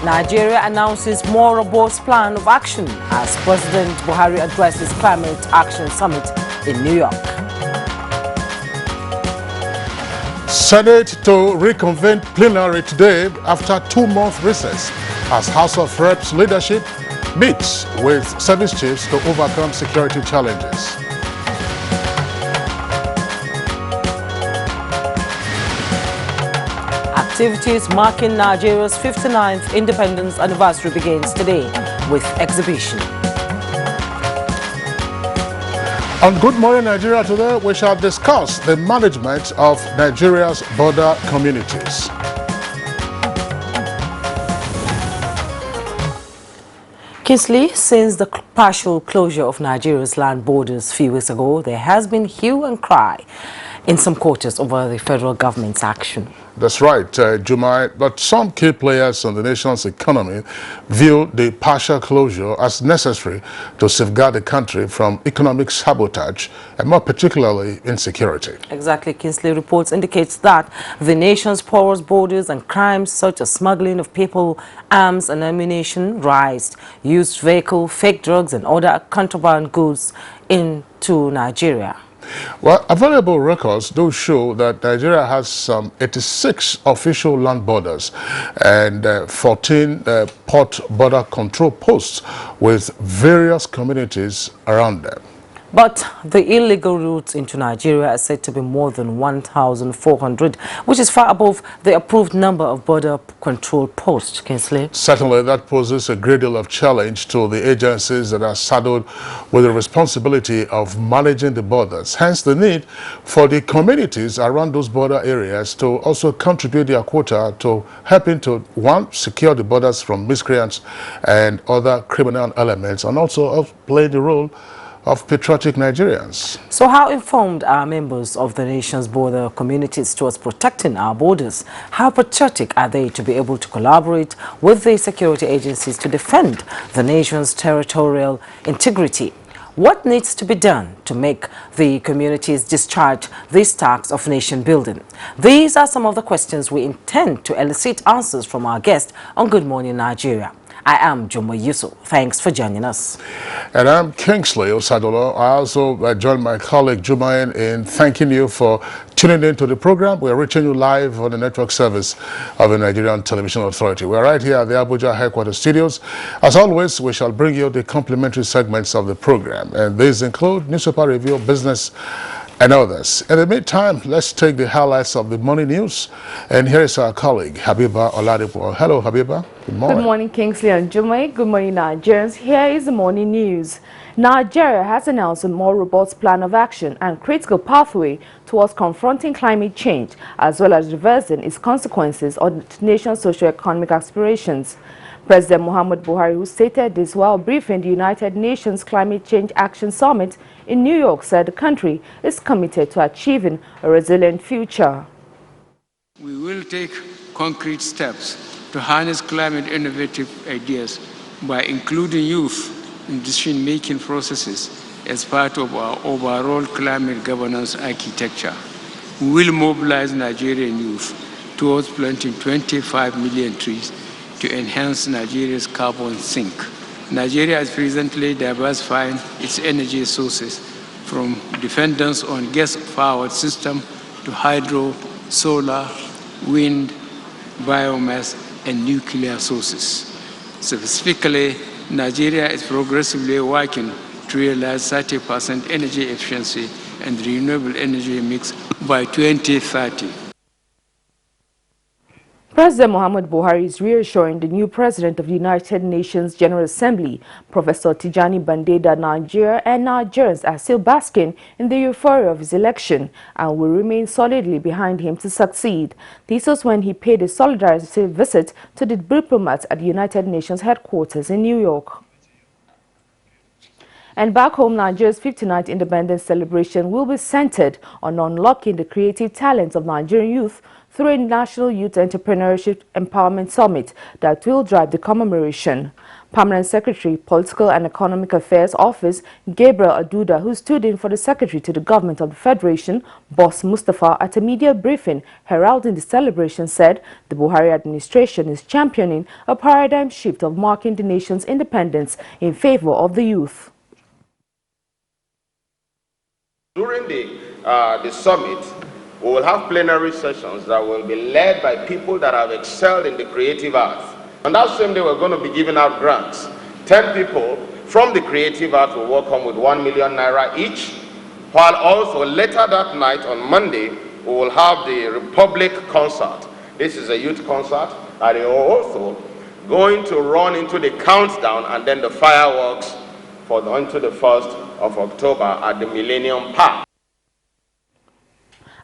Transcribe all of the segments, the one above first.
Nigeria announces more robust plan of action as President Buhari addresses Climate Action Summit in New York. Senate to reconvene plenary today after 2-month recess as House of Reps leadership meets with service chiefs to overcome security challenges. Activities marking Nigeria's 59th independence anniversary begins today with exhibition. On Good Morning Nigeria today, we shall discuss the management of Nigeria's border communities. Kingsley, since the partial closure of Nigeria's land borders a few weeks ago, there has been hue and cry in some quarters over the federal government's action. That's right, Jumai, but some key players on the nation's economy view the partial closure as necessary to safeguard the country from economic sabotage and more particularly insecurity. Exactly. Kingsley reports indicates that the nation's porous borders and crimes such as smuggling of people, arms and ammunition rise, used vehicle, fake drugs and other contraband goods into Nigeria. Well, available records do show that Nigeria has some 86 official land borders and 14 port border control posts with various communities around them. But the illegal routes into Nigeria are said to be more than 1,400, which is far above the approved number of border control posts, Kingsley. Certainly, that poses a great deal of challenge to the agencies that are saddled with the responsibility of managing the borders. Hence, the need for the communities around those border areas to also contribute their quota to helping to, one, secure the borders from miscreants and other criminal elements, and also of play the role of patriotic Nigerians. So how informed are members of the nation's border communities towards protecting our borders? How patriotic are they to be able to collaborate with the security agencies to defend the nation's territorial integrity? What needs to be done to make the communities discharge this task of nation building? These are some of the questions we intend to elicit answers from our guest on Good Morning Nigeria. I am Juma Yusuf. Thanks for joining us. And I'm Kingsley Osadolo. I also join my colleague Jumain in thanking you for tuning in to the program. We're reaching you live on the network service of the Nigerian Television Authority. We're right here at the Abuja headquarters studios. As always, we shall bring you the complimentary segments of the program. And these include newspaper review, business, and others. In the meantime, let's take the highlights of the morning news. And here is our colleague, Habiba Oladipo. Hello, Habiba. Good morning. Good morning, Kingsley and Jumai. Good morning, Nigerians. Here is the morning news. Nigeria has announced a more robust plan of action and critical pathway towards confronting climate change, as well as reversing its consequences on the nation's socio-economic aspirations. President Muhammad Buhari, who stated this while briefing the United Nations Climate Change Action Summit in New York, said the country is committed to achieving a resilient future. We will take concrete steps to harness climate innovative ideas by including youth in decision-making processes as part of our overall climate governance architecture. We will mobilize Nigerian youth towards planting 25 million trees to enhance Nigeria's carbon sink. Nigeria is presently diversifying its energy sources from dependence on gas-powered system to hydro, solar, wind, biomass, and nuclear sources. Specifically, Nigeria is progressively working to realize 30% energy efficiency and renewable energy mix by 2030. President Muhammad Buhari is reassuring the new president of the United Nations General Assembly, Professor Tijani Bande, that Nigeria and Nigerians are still basking in the euphoria of his election and will remain solidly behind him to succeed. This was when he paid a solidarity visit to the diplomats at the United Nations headquarters in New York. And back home, Nigeria's 59th independence celebration will be centered on unlocking the creative talents of Nigerian youth through a National Youth Entrepreneurship Empowerment Summit that will drive the commemoration. Permanent Secretary, Political and Economic Affairs Office, Gabriel Aduda, who stood in for the Secretary to the Government of the Federation, Boss Mustafa, at a media briefing heralding the celebration, said the Buhari administration is championing a paradigm shift of marking the nation's independence in favor of the youth. During the summit, we will have plenary sessions that will be led by people that have excelled in the creative arts. On that same day, we're going to be giving out grants. 10 people from the creative arts will walk home with 1 million naira each, while also later that night on Monday, we will have the Republic concert. This is a youth concert, and we're also going to run into the countdown and then the fireworks into the 1st of October at the Millennium Park.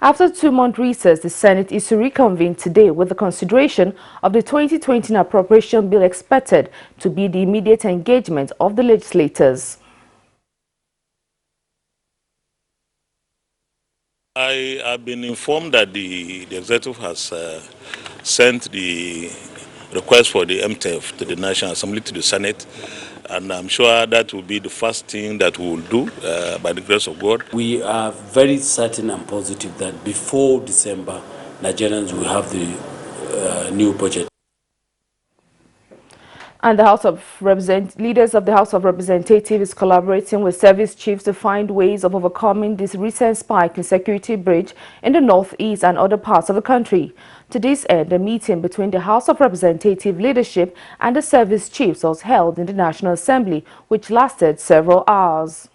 After a 2-month recess, the Senate is to reconvene today with the consideration of the 2020 appropriation bill expected to be the immediate engagement of the legislators. I have been informed that the executive has sent the request for the MTF to the National Assembly, to the Senate, and I'm sure that will be the first thing that we will do by the grace of God. We are very certain and positive that before December, Nigerians will have the new budget. And the leaders of the House of Representatives is collaborating with service chiefs to find ways of overcoming this recent spike in security breach in the northeast and other parts of the country. To this end, a meeting between the House of Representative leadership and the service chiefs was held in the National Assembly, which lasted several hours.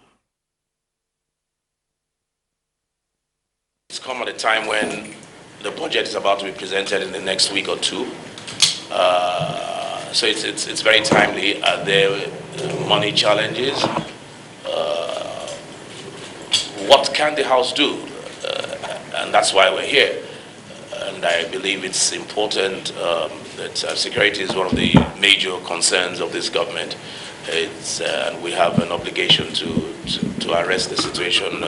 It's come at a time when the budget is about to be presented in the next week or two. So it's very timely. There are money challenges. What can the House do? And that's why we're here. And I believe it's important that security is one of the major concerns of this government. And we have an obligation to arrest the situation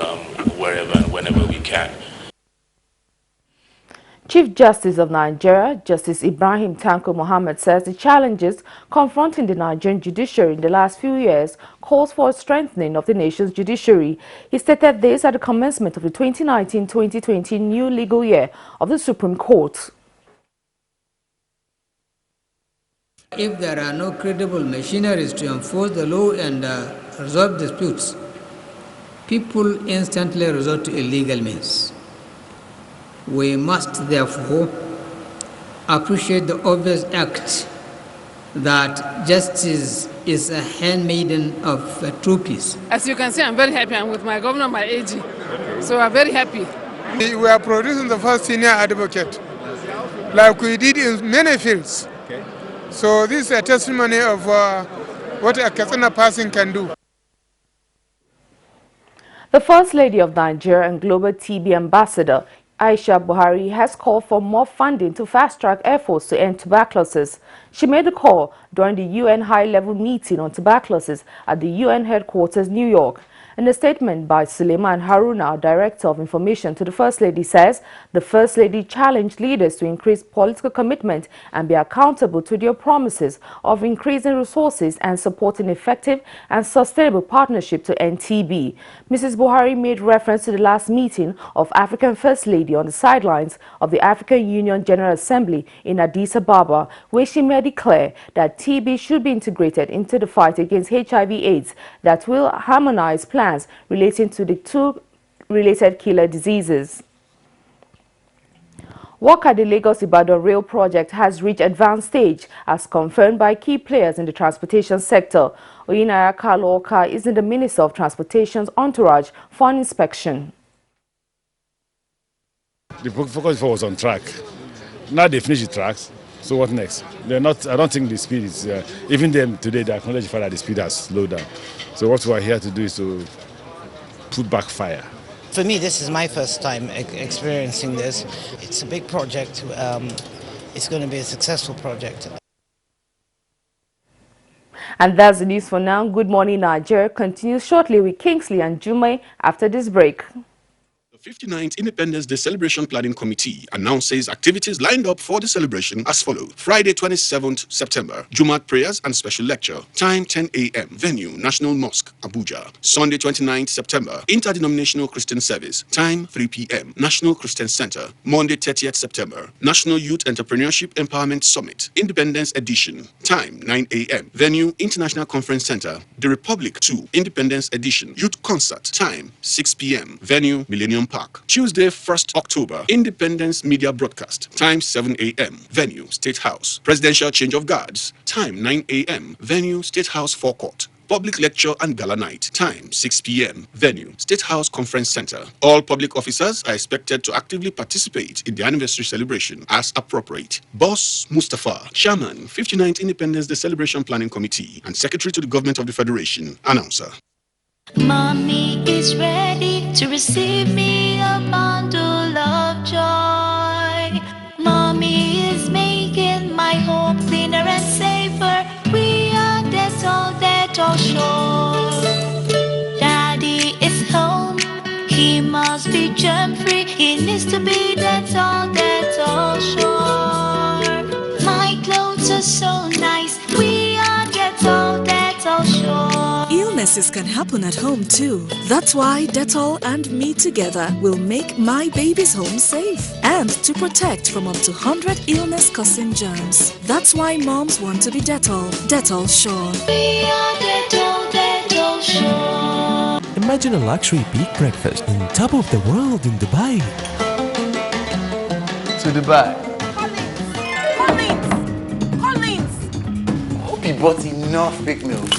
wherever and whenever we can. Chief Justice of Nigeria, Justice Ibrahim Tanko Mohammed, says the challenges confronting the Nigerian judiciary in the last few years calls for a strengthening of the nation's judiciary. He stated this at the commencement of the 2019-2020 new legal year of the Supreme Court. If there are no credible machineries to enforce the law and resolve disputes, people instantly resort to illegal means. We must therefore appreciate the obvious act that justice is a handmaiden of true peace. As you can see, I'm very happy. I'm with my governor, my AG. So I'm very happy. We are producing the first senior advocate, like we did in many fields. Okay. So this is a testimony of what a Katsina person can do. The First Lady of Nigeria and Global TB Ambassador Aisha Buhari has called for more funding to fast-track efforts to end tuberculosis. She made the call during the UN high-level meeting on tuberculosis at the UN headquarters, New York. In a statement by Suleiman Haruna, Director of Information to the First Lady, says the First Lady challenged leaders to increase political commitment and be accountable to their promises of increasing resources and supporting effective and sustainable partnership to end TB. Mrs. Buhari made reference to the last meeting of African First Lady on the sidelines of the African Union General Assembly in Addis Ababa, where she made it clear that TB should be integrated into the fight against HIV/AIDS that will harmonize plans relating to the two related killer diseases. Work at the Lagos-Ibadan rail project has reached advanced stage, as confirmed by key players in the transportation sector. Oyinaya Kaloka is in the Minister of Transportation's entourage for an inspection. The focus was on track. Now they finish the tracks. So what next? They're not. I don't think the speed is. Even them today, they acknowledge the fact that the speed has slowed down. So what we are here to do is to put back fire. For me, this is my first time experiencing this. It's a big project. It's going to be a successful project. And that's the news for now. Good Morning Nigeria continues shortly with Kingsley and Jume after this break. 59th Independence Day Celebration Planning Committee announces activities lined up for the celebration as follows. Friday, 27th September, Jumat prayers and special lecture. Time 10 a.m. Venue, National Mosque, Abuja. Sunday, 29th September, Interdenominational Christian Service. Time 3 p.m. National Christian Center. Monday, 30th September, National Youth Entrepreneurship Empowerment Summit, Independence Edition. Time 9 a.m. Venue, International Conference Center, The Republic 2, Independence Edition. Youth Concert. Time 6 p.m. Venue, Millennium Park. Tuesday, 1st October, Independence Media Broadcast. Time 7 a.m. Venue, State House. Presidential Change of Guards. Time 9 a.m. Venue, State House Forecourt. Public lecture and gala night. Time 6 p.m. Venue, State House Conference Center. All public officers are expected to actively participate in the anniversary celebration as appropriate. Boss Mustafa, Chairman, 59th Independence Day Celebration Planning Committee and Secretary to the Government of the Federation. Announcer. Mommy is ready to receive me a bundle of joy. Mommy is making my home cleaner and safer. We are Dettol sure. Daddy is home. He must be germ-free. He needs to be Dettol sure. My clothes are so nice. We are Dettol sure. Illnesses can happen at home too. That's why Dettol and me together will make my baby's home safe and to protect from up to 100 illness-causing germs. That's why moms want to be Dettol. Dettol Sure. We are Dettol Sure. Imagine a luxury peak breakfast on top of the world in Dubai. To Dubai. Collins! Hope you bought enough big milk.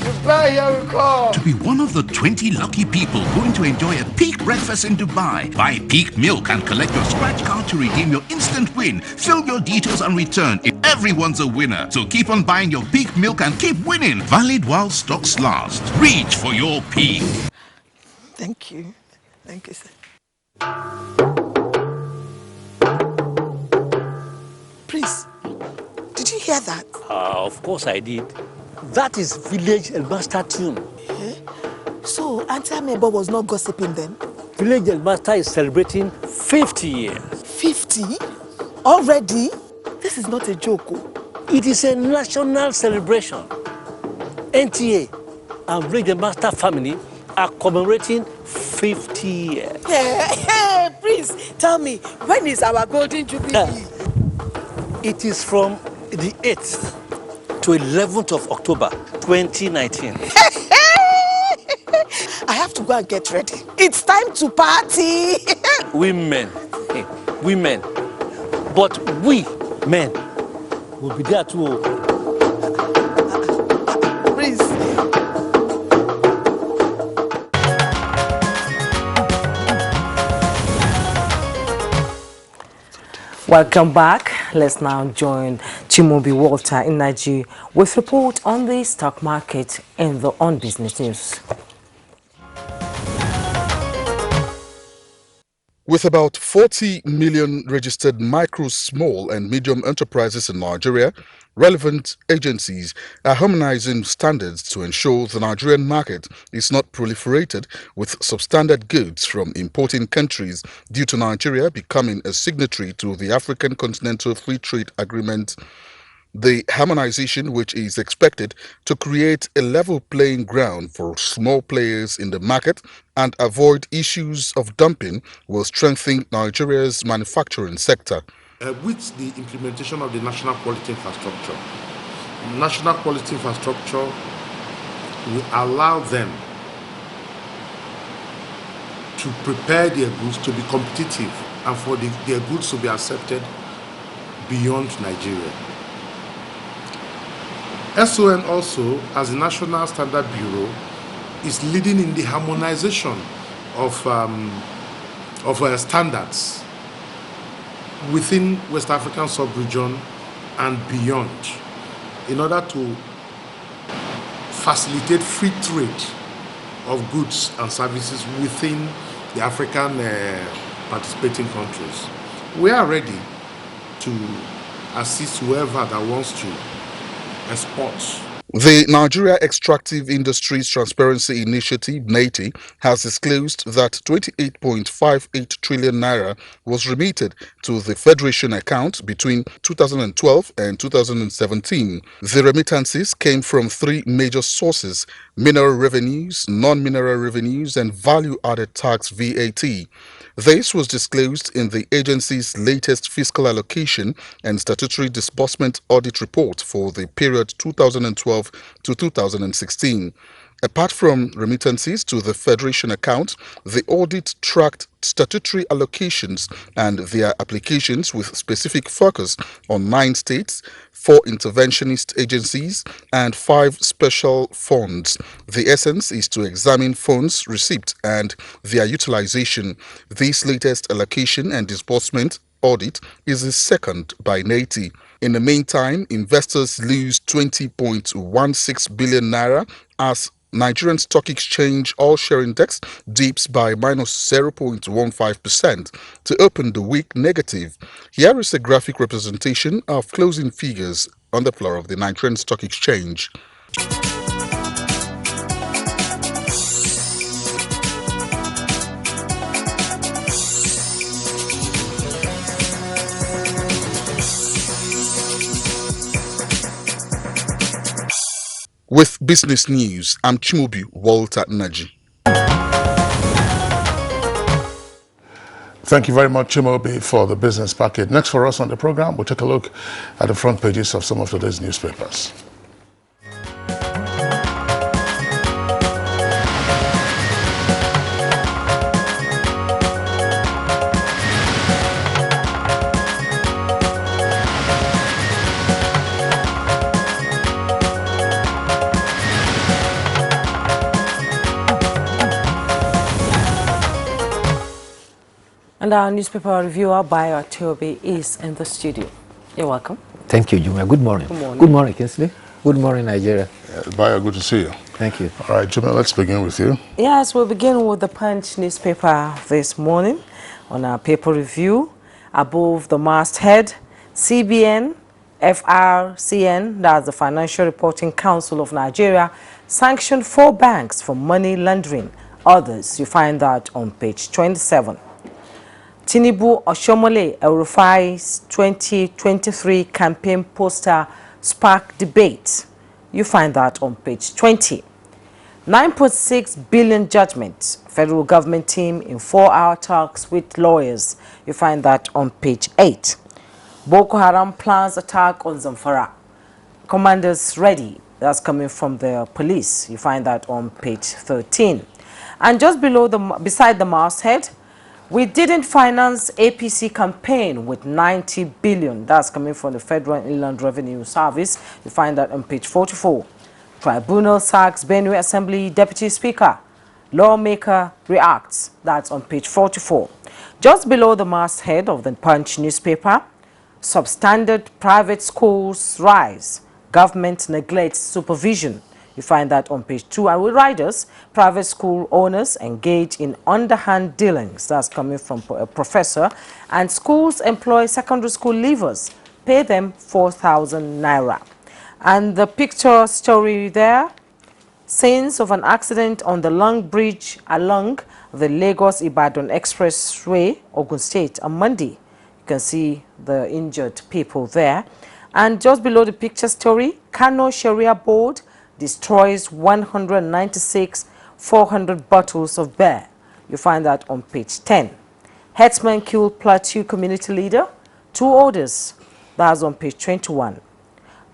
Dubai, here we come! To be one of the 20 lucky people going to enjoy a peak breakfast in Dubai, buy peak milk and collect your scratch card to redeem your instant win. Fill your details and return. Everyone's a winner. So keep on buying your peak milk and keep winning. Valid while stocks last. Reach for your peak. Thank you. Thank you, sir. Please, did you hear that? Of course I did. That is Village Elmaster tune. Eh? So, Auntie Amebo was not gossiping then? Village Elmaster is celebrating 50 years. 50? Already? This is not a joke. It is a national celebration. NTA and Village Elmaster family are commemorating 50 years. Hey, please, tell me, when is our Golden Jubilee? It is from the 8th to 11th of October, 2019. I have to go and get ready. It's time to party. Women. But we, men, will be there too. Please. Welcome back. Let's now join Chimobi Walter in Nigeria with report on the stock market and the on business news. With about 40 million registered micro, small and medium enterprises in Nigeria, relevant agencies are harmonizing standards to ensure the Nigerian market is not proliferated with substandard goods from importing countries due to Nigeria becoming a signatory to the African Continental Free Trade Agreement. The harmonization, which is expected to create a level playing ground for small players in the market and avoid issues of dumping, will strengthen Nigeria's manufacturing sector. With the implementation of the national quality infrastructure, national quality infrastructure will allow them to prepare their goods to be competitive and for their goods to be accepted beyond Nigeria. SON also, as the National Standard Bureau, is leading in the harmonization of standards within West African sub-region and beyond in order to facilitate free trade of goods and services within the African participating countries. We are ready to assist whoever that wants to export. The Nigeria Extractive Industries Transparency Initiative, NATI, has disclosed that 28.58 trillion naira was remitted to the Federation account between 2012 and 2017. The remittances came from three major sources: mineral revenues, non-mineral revenues, and value-added tax VAT. This was disclosed in the agency's latest fiscal allocation and statutory disbursement audit report for the period 2012 to 2016. Apart from remittances to the Federation account, the audit tracked statutory allocations and their applications with specific focus on 9 states, 4 interventionist agencies, and 5 special funds. The essence is to examine funds received and their utilization. This latest allocation and disbursement audit is the second by NATI. In the meantime, investors lose 20.16 billion naira as Nigerian Stock Exchange All-Share Index dips by minus 0.15% to open the week negative. Here is a graphic representation of closing figures on the floor of the Nigerian Stock Exchange. With business news, I'm Chimobi Walter Naji. Thank you very much, Chimobi, for the business package. Next for us on the program, we'll take a look at the front pages of some of today's newspapers. And our newspaper reviewer, Bayo Teobi, is in the studio. You're welcome. Thank you, Jumia. Good morning. Good morning. Good morning, Kinsley. Good morning, Nigeria. Bayo, good to see you. Thank you. All right, Jumia, let's begin with you. Yes, we'll begin with the Punch newspaper this morning on our paper review. Above the masthead, CBN, FRCN, that's the Financial Reporting Council of Nigeria, sanctioned 4 banks for money laundering. Others, you find that on page 27. Tinubu Oshomole El-Rufai's 2023 campaign poster spark debate. You find that on page 20. 9.6 billion judgment. Federal government team in 4-hour talks with lawyers. You find that on page 8. Boko Haram plans attack on Zamfara. Commanders ready. That's coming from the police. You find that on page 13. And just below beside the masthead, we didn't finance APC campaign with 90 billion. That's coming from the Federal Inland Revenue Service. You find that on page 44. Tribunal sacks Benue Assembly Deputy Speaker. Lawmaker reacts. That's on page 44. Just below the masthead of the Punch newspaper, substandard private schools rise. Government neglects supervision. You find that on page 2. And with riders, private school owners engage in underhand dealings. That's coming from a professor. And schools employ secondary school leavers. Pay them 4,000 naira. And the picture story there, scenes of an accident on the long bridge along the Lagos-Ibadan Expressway, Ogun State, on Monday. You can see the injured people there. And just below the picture story, Kano Sharia Board destroys 196 400 bottles of beer. You find that on page 10. Herdsman killed Plateau community leader. 2 orders. That's on page 21.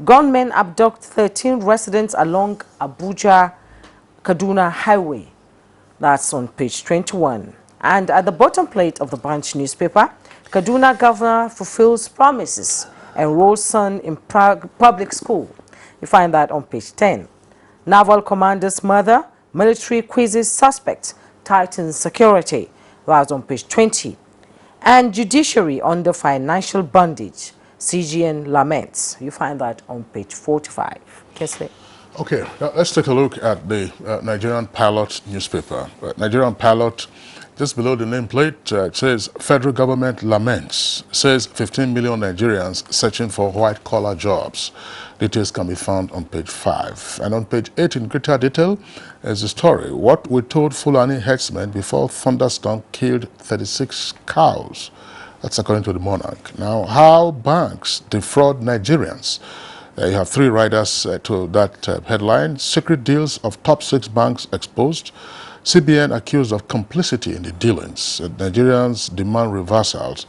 Gunmen abduct 13 residents along Abuja-Kaduna Highway. That's on page 21. And at the bottom plate of the Punch newspaper, Kaduna governor fulfills promises, enrolls son in public school. You find that on page 10. Naval commander's mother, military quizzes suspect, tightens security. That's on page 20. And judiciary under financial bondage. CGN laments. You find that on page 45. Kesley. Okay, now let's take a look at the Nigerian Pilot newspaper. Nigerian Pilot just below the nameplate, it says federal government laments, says 15 million Nigerians searching for white-collar jobs. Details can be found on page 5. And on page 8 in greater detail is the story, what we told Fulani herdsmen before thunderstorm killed 36 cows. That's according to the Monarch. Now, how banks defraud Nigerians. You have 3 riders to that headline. Secret deals of top 6 banks exposed. CBN accused of complicity in the dealings. Nigerians demand reversals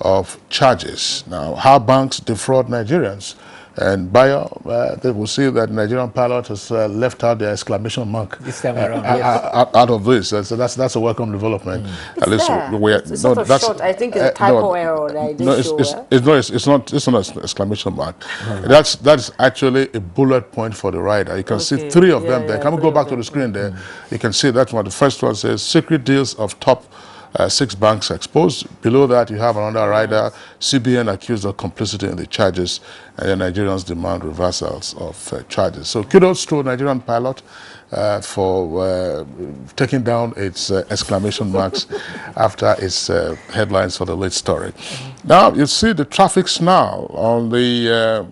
of charges. Now, how banks defraud Nigerians. And Bayo, they will see that Nigerian pilot has left out the exclamation mark this time around, out of this. So that's a welcome development. At least it's sort of short. I think it's a typo error that I did show. It's not an exclamation mark. That's actually a bullet point for the rider. You can see 3 of them there. Can we go back to the screen there? You can see that one. The first one says secret deals of top 6 banks exposed. Below that, you have another rider, CBN accused of complicity in the charges, and the Nigerians demand reversals of charges. So kudos to Nigerian pilot for taking down its exclamation marks after its headlines for the late story. Now, you see the traffic now on the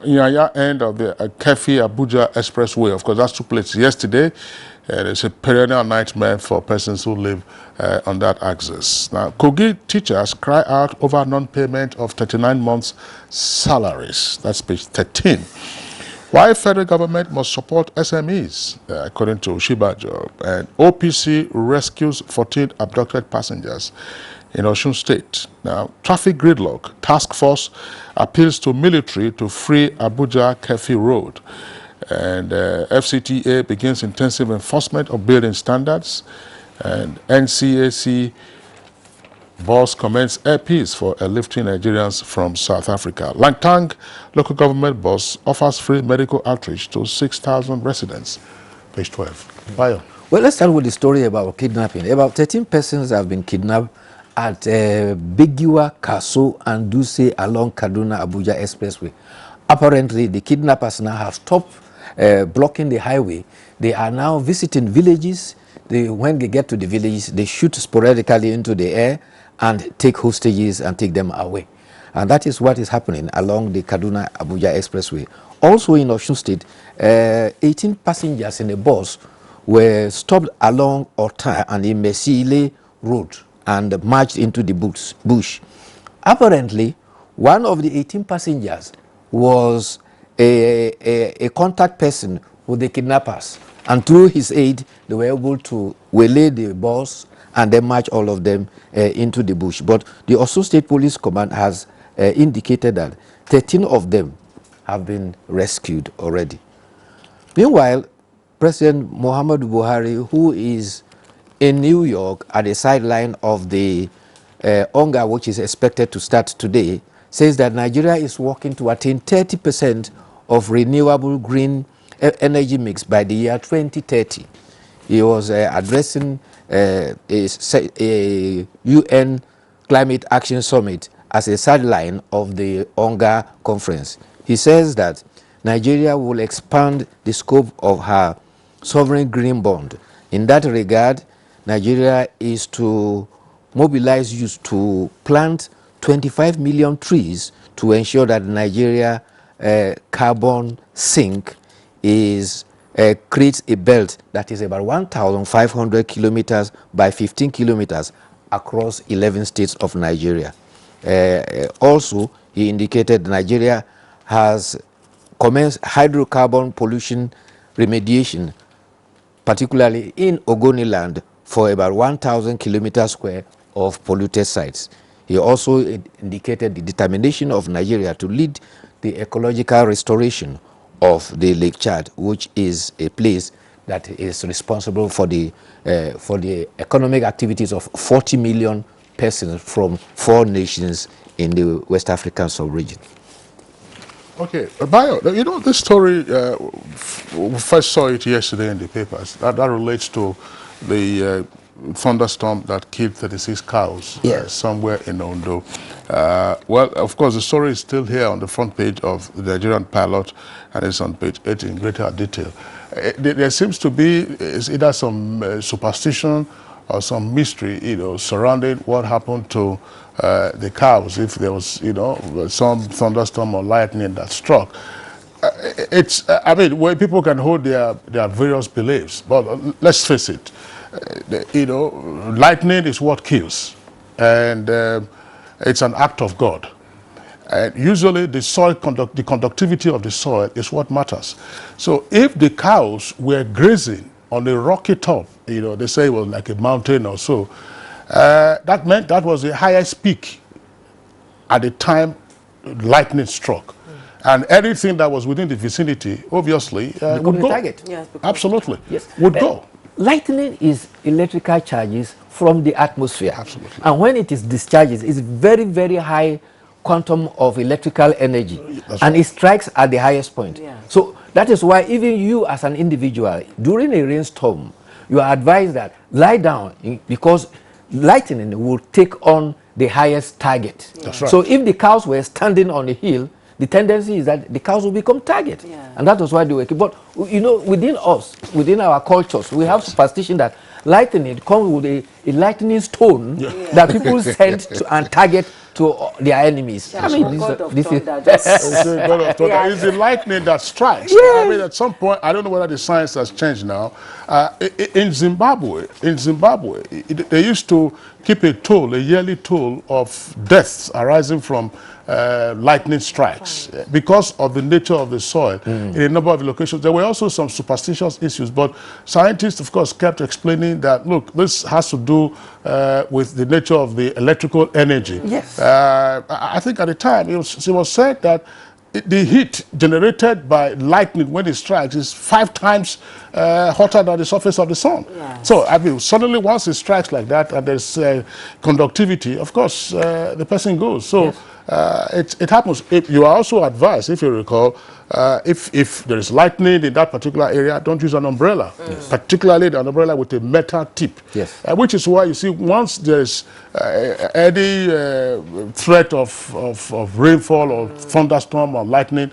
end of the Kefi-Abuja Expressway. Of course, that took place yesterday. It's a perennial nightmare for persons who live on that axis. Now, Kogi teachers cry out over non-payment of 39 months' salaries. That's page 13. Why federal government must support SMEs, according to Shibajo. And OPC rescues 14 abducted passengers in Osun State. Now, traffic gridlock. Task force appeals to military to free Abuja-Kefi Road. And FCTA begins intensive enforcement of building standards. And NCAC boss commends air peace for airlifting Nigerians from South Africa. Langtang local government boss offers free medical outreach to 6,000 residents. Page 12. Bayo. Well, let's start with the story about kidnapping. About 13 persons have been kidnapped at Begiwa, Kaso, and Duse along Kaduna-Abuja Expressway. Apparently, the kidnappers now have stopped blocking the highway. They are now visiting villages. When they get to the villages, they shoot sporadically into the air and take hostages and take them away. And that is what is happening along the Kaduna-Abuja Expressway. Also in Osun State, 18 passengers in a bus were stopped along Ota and Imesile Road and marched into the bush. Apparently, one of the 18 passengers was a contact person with the kidnappers, and through his aid, they were able to waylay the bus and then march all of them into the bush. But the Osun State Police Command has indicated that 13 of them have been rescued already. Meanwhile, President Muhammadu Buhari, who is in New York at the sideline of the hunger, which is expected to start today, says that Nigeria is working to attain 30% of renewable green energy mix by the year 2030. He was addressing a UN Climate Action Summit as a sideline of the hunger conference. He says that Nigeria will expand the scope of her sovereign green bond. In that regard, Nigeria is to mobilize youth to plant 25 million trees to ensure that Nigeria carbon sink creates a belt that is about 1,500 kilometers by 15 kilometers across 11 states of Nigeria. Also, he indicated Nigeria has commenced hydrocarbon pollution remediation, particularly in Ogoniland, for about 1,000 kilometers square of polluted sites. He also indicated the determination of Nigeria to lead the ecological restoration of the Lake Chad, which is a place that is responsible for the economic activities of 40 million persons from 4 nations in the West African sub-region. Okay, Bayo, you know, this story, we first saw it yesterday in the papers. That relates to the thunderstorm that killed 36 cows somewhere in Ondo. Well, of course, the story is still here on the front page of the Nigerian Pilot, and it's on page 8 in greater detail. There seems to be either some superstition or some mystery, surrounding what happened to the cows if there was, some thunderstorm or lightning that struck. I mean, where people can hold their various beliefs, but let's face it, lightning is what kills, and it's an act of God. And usually the soil the conductivity of the soil is what matters. So if the cows were grazing on a rocky top, they say it was like a mountain or so, that meant that was the highest peak at the time lightning struck. And anything that was within the vicinity, obviously, would go. Target. Yes, Absolutely. Yes. Would go. Lightning is electrical charges from the atmosphere. Absolutely. And when it is discharged, it's very, very high quantum of electrical energy. That's and right. it strikes at the highest point. Yeah. So that is why even you as an individual, during a rainstorm, you are advised that lie down because lightning will take on the highest target. That's right. So if the cows were standing on a hill, the tendency is that the cows will become target. Yeah. And that was why they were killed. But, within us, within our cultures, we have superstition that lightning comes with a lightning stone that people send to and target to their enemies. Yeah, this is It's a God of thunder. It's the lightning that strikes. I mean, at some point, I don't know whether the science has changed now. In Zimbabwe, they used to keep a yearly toll of deaths arising from lightning strikes because of the nature of the soil in a number of locations. There were also some superstitious issues, but scientists, of course, kept explaining that, look, this has to do with the nature of the electrical energy. Yes. I think at the time it was said that the heat generated by lightning when it strikes is 5 times hotter than the surface of the sun. Yes. So, I mean, suddenly once it strikes like that and there's conductivity, of course, the person goes. So, yes. It happens. You are also advised, if you recall, if there is lightning in that particular area, don't use an umbrella, particularly an umbrella with a metal tip. Yes. Which is why you see once there's any threat of rainfall or thunderstorm or lightning,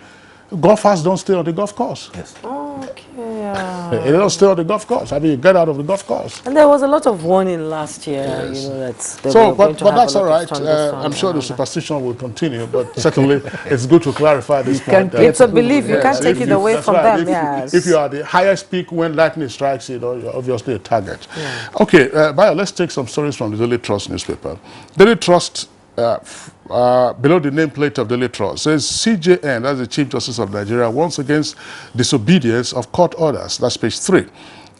golfers don't stay on the golf course. Yes. Okay. They don't stay on the golf course. I mean, you get out of the golf course. And there was a lot of warning last year, that they So, were going to but have that's a all lot right. of thunderstorms I'm sure and the all that. superstition will continue, but certainly it's good to clarify this point. It's a belief. You can't take it away that's from right. them. Yes. If you are the highest peak when lightning strikes, you're obviously a target. Yeah. Okay, Bayo, let's take some stories from the Daily Trust newspaper. Daily Trust, below the nameplate of Daily Trust, says CJN, that's the Chief Justice of Nigeria, warns against disobedience of court orders. That's page 3.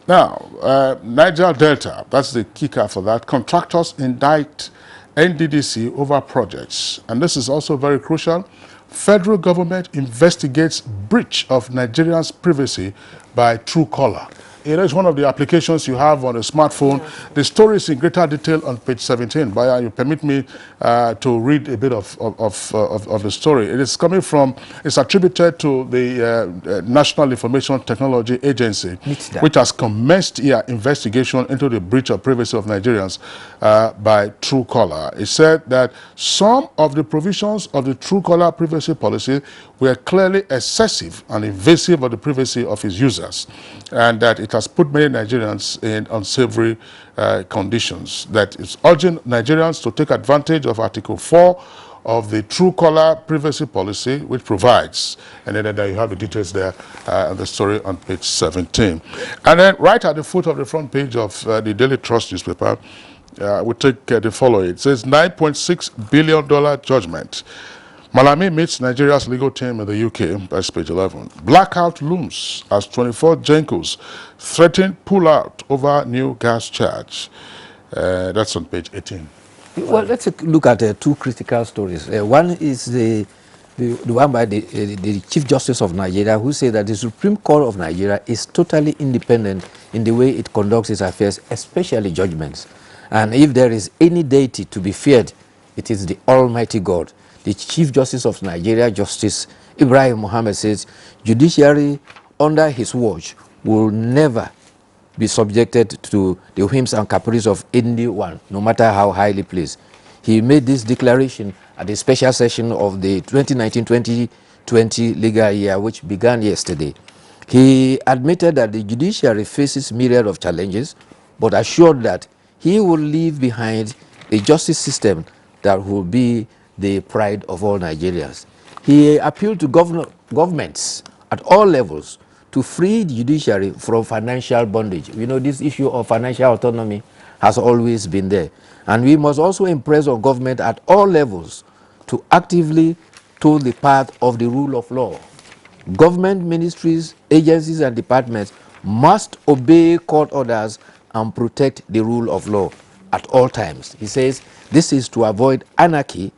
Now, Niger Delta, that's the kicker for that. Contractors indict NDDC over projects. And this is also very crucial. Federal government investigates breach of Nigerians' privacy by Truecaller. It's one of the applications you have on a smartphone. Yes. The story is in greater detail on page 17. But you permit me to read a bit of the story. It is coming from, it's attributed to the National Information Technology Agency, which has commenced investigation into the breach of privacy of Nigerians by Truecaller. It said that some of the provisions of the Truecaller privacy policy were clearly excessive and invasive of the privacy of its users, and that it has put many Nigerians in unsavory conditions. That is urging Nigerians to take advantage of Article 4 of the Truecaller privacy policy, which provides, and then you have the details there on the story on page 17. And then right at the foot of the front page of the Daily Trust newspaper, we take the following. It says $9.6 billion judgment. Malami meets Nigeria's legal team in the UK, that's page 11. Blackout looms as 24 Gencos threaten pull out over new gas charge. That's on page 18. Well, let's look at 2 critical stories. One is the one by the Chief Justice of Nigeria, who said that the Supreme Court of Nigeria is totally independent in the way it conducts its affairs, especially judgments. And if there is any deity to be feared, it is the Almighty God. The Chief Justice of Nigeria, Justice Ibrahim Mohammed, says judiciary under his watch will never be subjected to the whims and caprices of anyone, no matter how highly placed. He made this declaration at a special session of the 2019-2020 legal year, which began yesterday. He admitted that the judiciary faces myriad of challenges, but assured that he will leave behind a justice system that will be the pride of all Nigerians. He appealed to governments at all levels to free the judiciary from financial bondage. You know, this issue of financial autonomy has always been there. And we must also impress on government at all levels to actively toe the path of the rule of law. Government ministries, agencies, and departments must obey court orders and protect the rule of law at all times. He says this is to avoid anarchy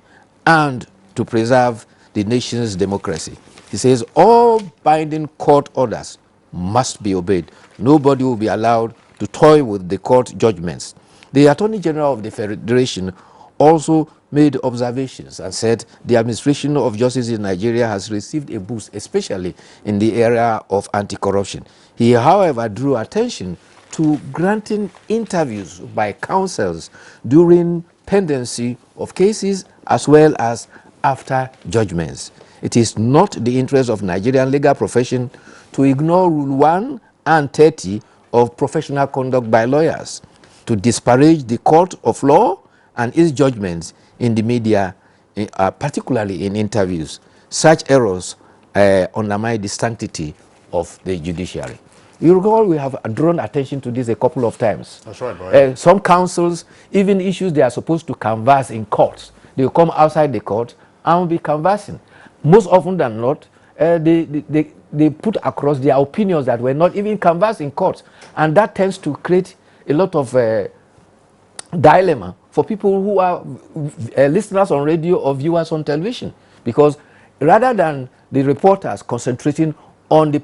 and to preserve the nation's democracy. He says all binding court orders must be obeyed. Nobody will be allowed to toy with the court judgments. The Attorney General of the Federation also made observations and said the administration of justice in Nigeria has received a boost, especially in the area of anti-corruption. He, however, drew attention to granting interviews by counsels during pendency of cases as well as after judgments. It is not the interest of Nigerian legal profession to ignore Rule 1 and 30 of professional conduct by lawyers, to disparage the court of law and its judgments in the media, particularly in interviews. Such errors undermine the sanctity of the judiciary. You recall we have drawn attention to this a couple of times. That's right, boy. Some councils, even issues they are supposed to canvass in courts, they will come outside the court and will be canvassing. Most often than not, they put across their opinions that were not even canvassed in court. And that tends to create a lot of dilemma for people who are listeners on radio or viewers on television, because rather than the reporters concentrating on the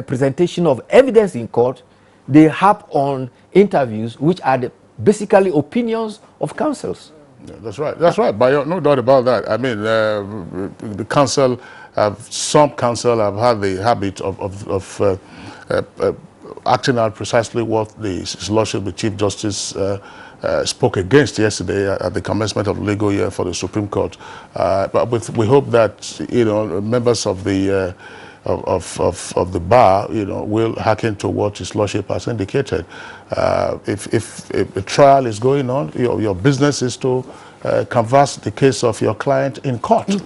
presentation of evidence in court, they harp on interviews which are basically opinions of counsels. Yeah, that's right. That's right. But no doubt about that. I mean, the council, some council have had the habit of acting out precisely what His Lordship, the Chief Justice, spoke against yesterday at the commencement of the legal year for the Supreme Court. But we hope that members of the of the bar, will hearken to what His Lordship has indicated. If a trial is going on, your business is to canvass the case of your client in court. In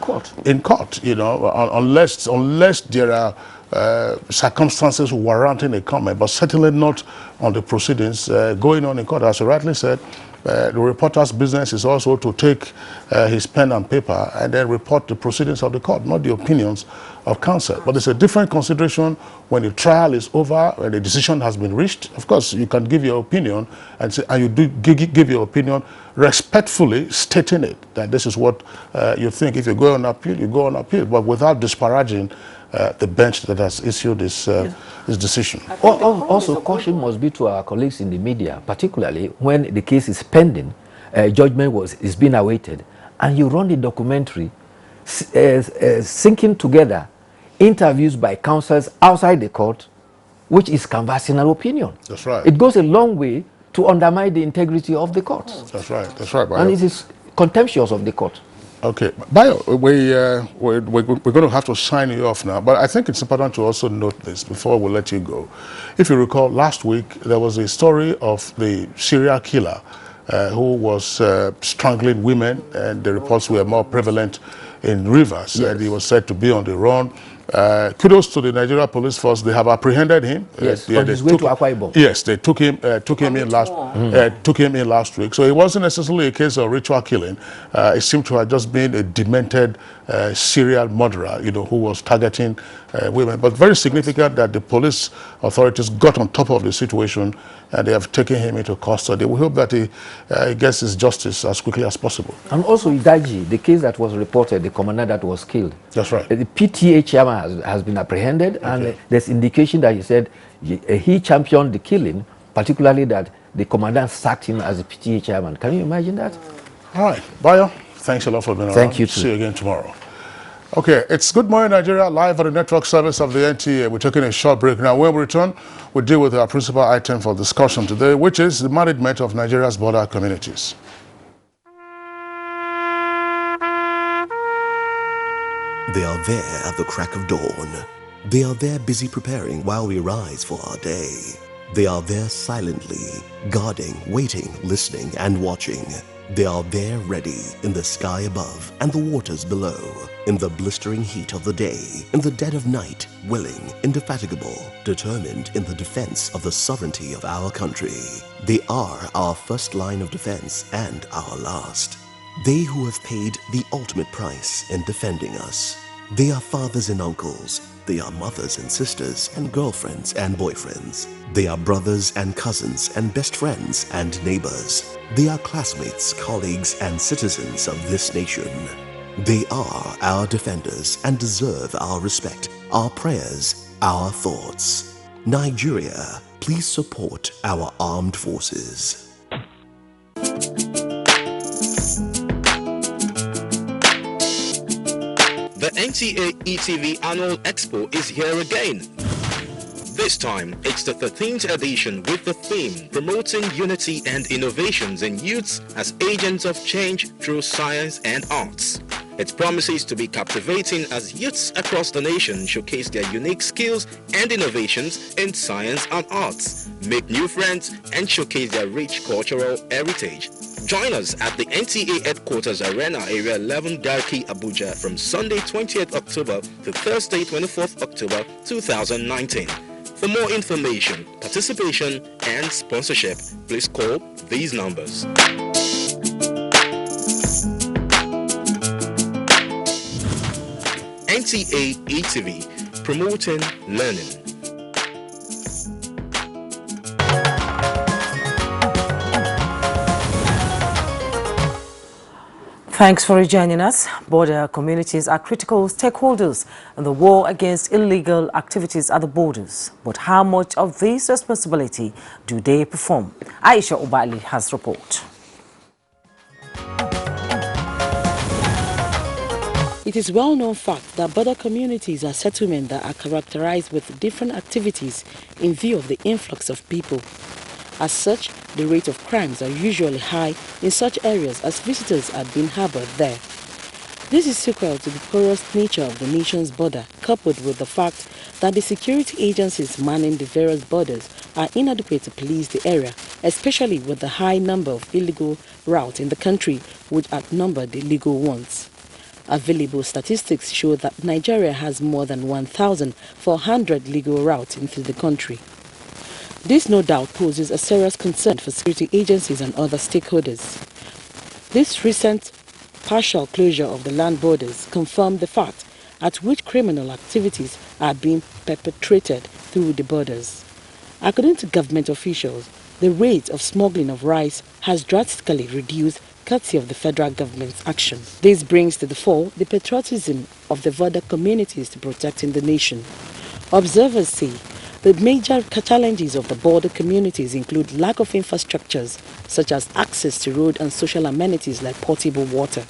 court, unless there are circumstances warranting a comment, but certainly not on the proceedings going on in court. As you rightly said, the reporter's business is also to take his pen and paper and then report the proceedings of the court, not the opinions of counsel. But there's a different consideration when the trial is over, when the decision has been reached. Of course, you can give your opinion and say, and you do give your opinion respectfully, stating it, that this is what you think. If you go on appeal, you go on appeal, but without disparaging the bench that has issued this decision. Also, caution must be to our colleagues in the media, particularly when the case is pending, judgment is being awaited, and you run the documentary, syncing together interviews by counsels outside the court, which is canvassing an opinion. That's right. It goes a long way to undermine the integrity of the court. That's right. That's right, Bayo. And it is contemptuous of the court. Okay, Bayo, we're going to have to sign you off now, but I think it's important to also note this before we let you go. If you recall, last week there was a story of the serial killer who was strangling women, and the reports were more prevalent in Rivers, and he was said to be on the run. Kudos to the Nigeria Police Force; they have apprehended him. Yes, on his way to Akwa Ibom. Yes, they took him in last week. So it wasn't necessarily a case of ritual killing. It seemed to have just been a demented serial murderer, who was targeting women. But very significant that the police authorities got on top of the situation and they have taken him into custody. We hope that he gets his justice as quickly as possible. And also Idaji, the case that was reported, the commander that was killed. That's right. The PTA chairman has been apprehended, and there's indication that he said he championed the killing, particularly that the commandant sacked him as the PTA chairman. Can you imagine that? All right. Bayo, thanks a lot for being around. Thank you too. See you again tomorrow. Okay, it's Good Morning Nigeria, live on the network service of the NTA. We're taking a short break now. When we return, we'll deal with our principal item for discussion today, which is the management of Nigeria's border communities. They are there at the crack of dawn. They are there busy preparing while we rise for our day. They are there silently, guarding, waiting, listening, and watching. They are there ready in the sky above and the waters below, in the blistering heat of the day, in the dead of night, willing, indefatigable, determined in the defense of the sovereignty of our country. They are our first line of defense and our last. They who have paid the ultimate price in defending us. They are fathers and uncles. They are mothers and sisters and girlfriends and boyfriends. They are brothers and cousins and best friends and neighbors. They are classmates, colleagues, and citizens of this nation. They are our defenders and deserve our respect, our prayers, our thoughts. Nigeria, please support our armed forces. The NTA ETV Annual Expo is here again. This time, it's the 13th edition with the theme Promoting Unity and Innovations in Youths as Agents of Change through Science and Arts. It promises to be captivating as youths across the nation showcase their unique skills and innovations in science and arts, make new friends, and showcase their rich cultural heritage. Join us at the NTA Headquarters Arena, Area 11, Garki, Abuja from Sunday 20th October to Thursday 24th October 2019. For more information, participation, and sponsorship, please call these numbers. NTA ETV, promoting learning. Thanks for joining us. Border communities are critical stakeholders in the war against illegal activities at the borders. But how much of this responsibility do they perform? Aisha Ubali has report. It is well-known fact that border communities are settlements that are characterized with different activities in view of the influx of people. As such, the rate of crimes are usually high in such areas as visitors are being harbored there. This is sequel to the porous nature of the nation's border, coupled with the fact that the security agencies manning the various borders are inadequate to police the area, especially with the high number of illegal routes in the country, which outnumber the legal ones. Available statistics show that Nigeria has more than 1,400 legal routes into the country. This no doubt poses a serious concern for security agencies and other stakeholders. This recent partial closure of the land borders confirmed the fact at which criminal activities are being perpetrated through the borders. According to government officials, the rate of smuggling of rice has drastically reduced courtesy of the federal government's action. This brings to the fore the patriotism of the border communities to protecting the nation. Observers say the major challenges of the border communities include lack of infrastructures, such as access to road and social amenities like potable water.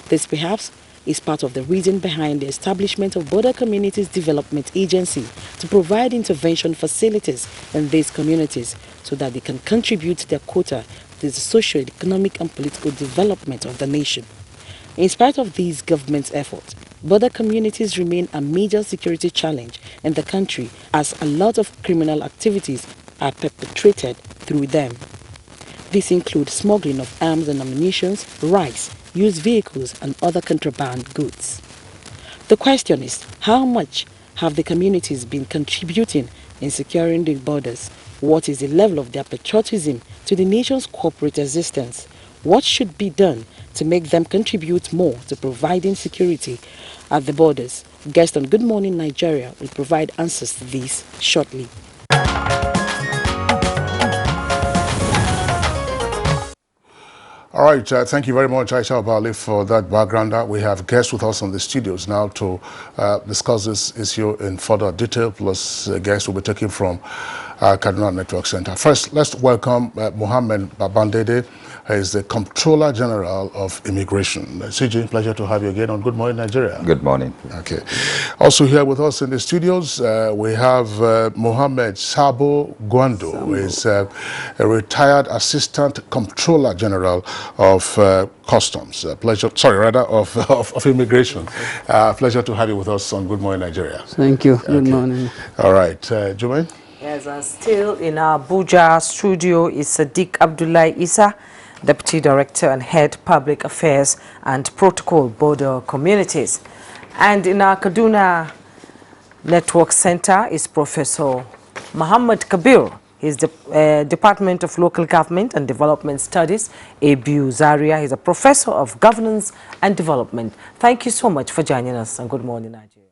This perhaps is part of the reason behind the establishment of Border Communities Development Agency to provide intervention facilities in these communities so that they can contribute their quota to the social, economic and political development of the nation. In spite of these government efforts, border communities remain a major security challenge in the country as a lot of criminal activities are perpetrated through them. These include smuggling of arms and ammunition, rice, used vehicles and other contraband goods. The question is, how much have the communities been contributing in securing the borders? What is the level of their patriotism to the nation's corporate existence? What should be done to make them contribute more to providing security at the borders? Guest on Good Morning Nigeria will provide answers to these shortly. All right, thank you very much, Aisha Bali, for that background. We have guests with us on the studios now to discuss this issue in further detail, plus guests will be taken from Kaduna Network Center. First, let's welcome Mohammed Babandede. He is the Comptroller General of Immigration. CG, pleasure to have you again on Good Morning Nigeria. Good morning. Okay. Also here with us in the studios, we have Mohammed Sabo Gwando, who is a retired Assistant Comptroller General of Customs. Of Immigration. Pleasure to have you with us on Good Morning Nigeria. Thank you. Good morning. All right. Jumain? Yes, and still in our Abuja studio is Sadiq Abdullahi Isa, Deputy Director and Head Public Affairs and Protocol Border Communities. And in our Kaduna Network Center is Professor Muhammad Kabir. He's the Department of Local Government and Development Studies, ABU Zaria. He's a professor of governance and development. Thank you so much for joining us, and good morning, Nigeria.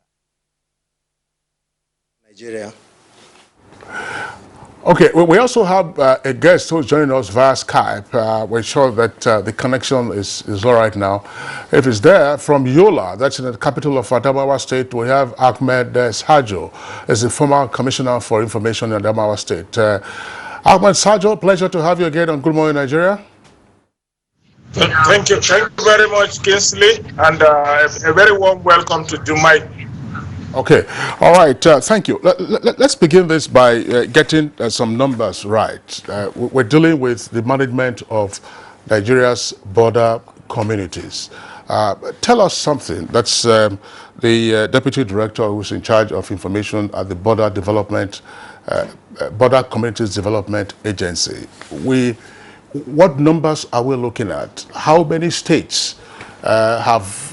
Okay, well, we also have a guest who's joining us via Skype. We're sure that the connection is all right now. If it's there, from Yola, that's in the capital of Adamawa State, we have Ahmed Sajo, as the former Commissioner for Information in Adamawa State. Ahmed Sajo, pleasure to have you again on Good Morning Nigeria. Thank you very much, Kingsley, and a very warm welcome to Dumai. Okay, all right, thank you. Let's begin this by getting some numbers right. We're dealing with the management of Nigeria's border communities. Tell us something. That's the Deputy Director who's in charge of information at the Border Communities Development Agency. What numbers are we looking at? How many states have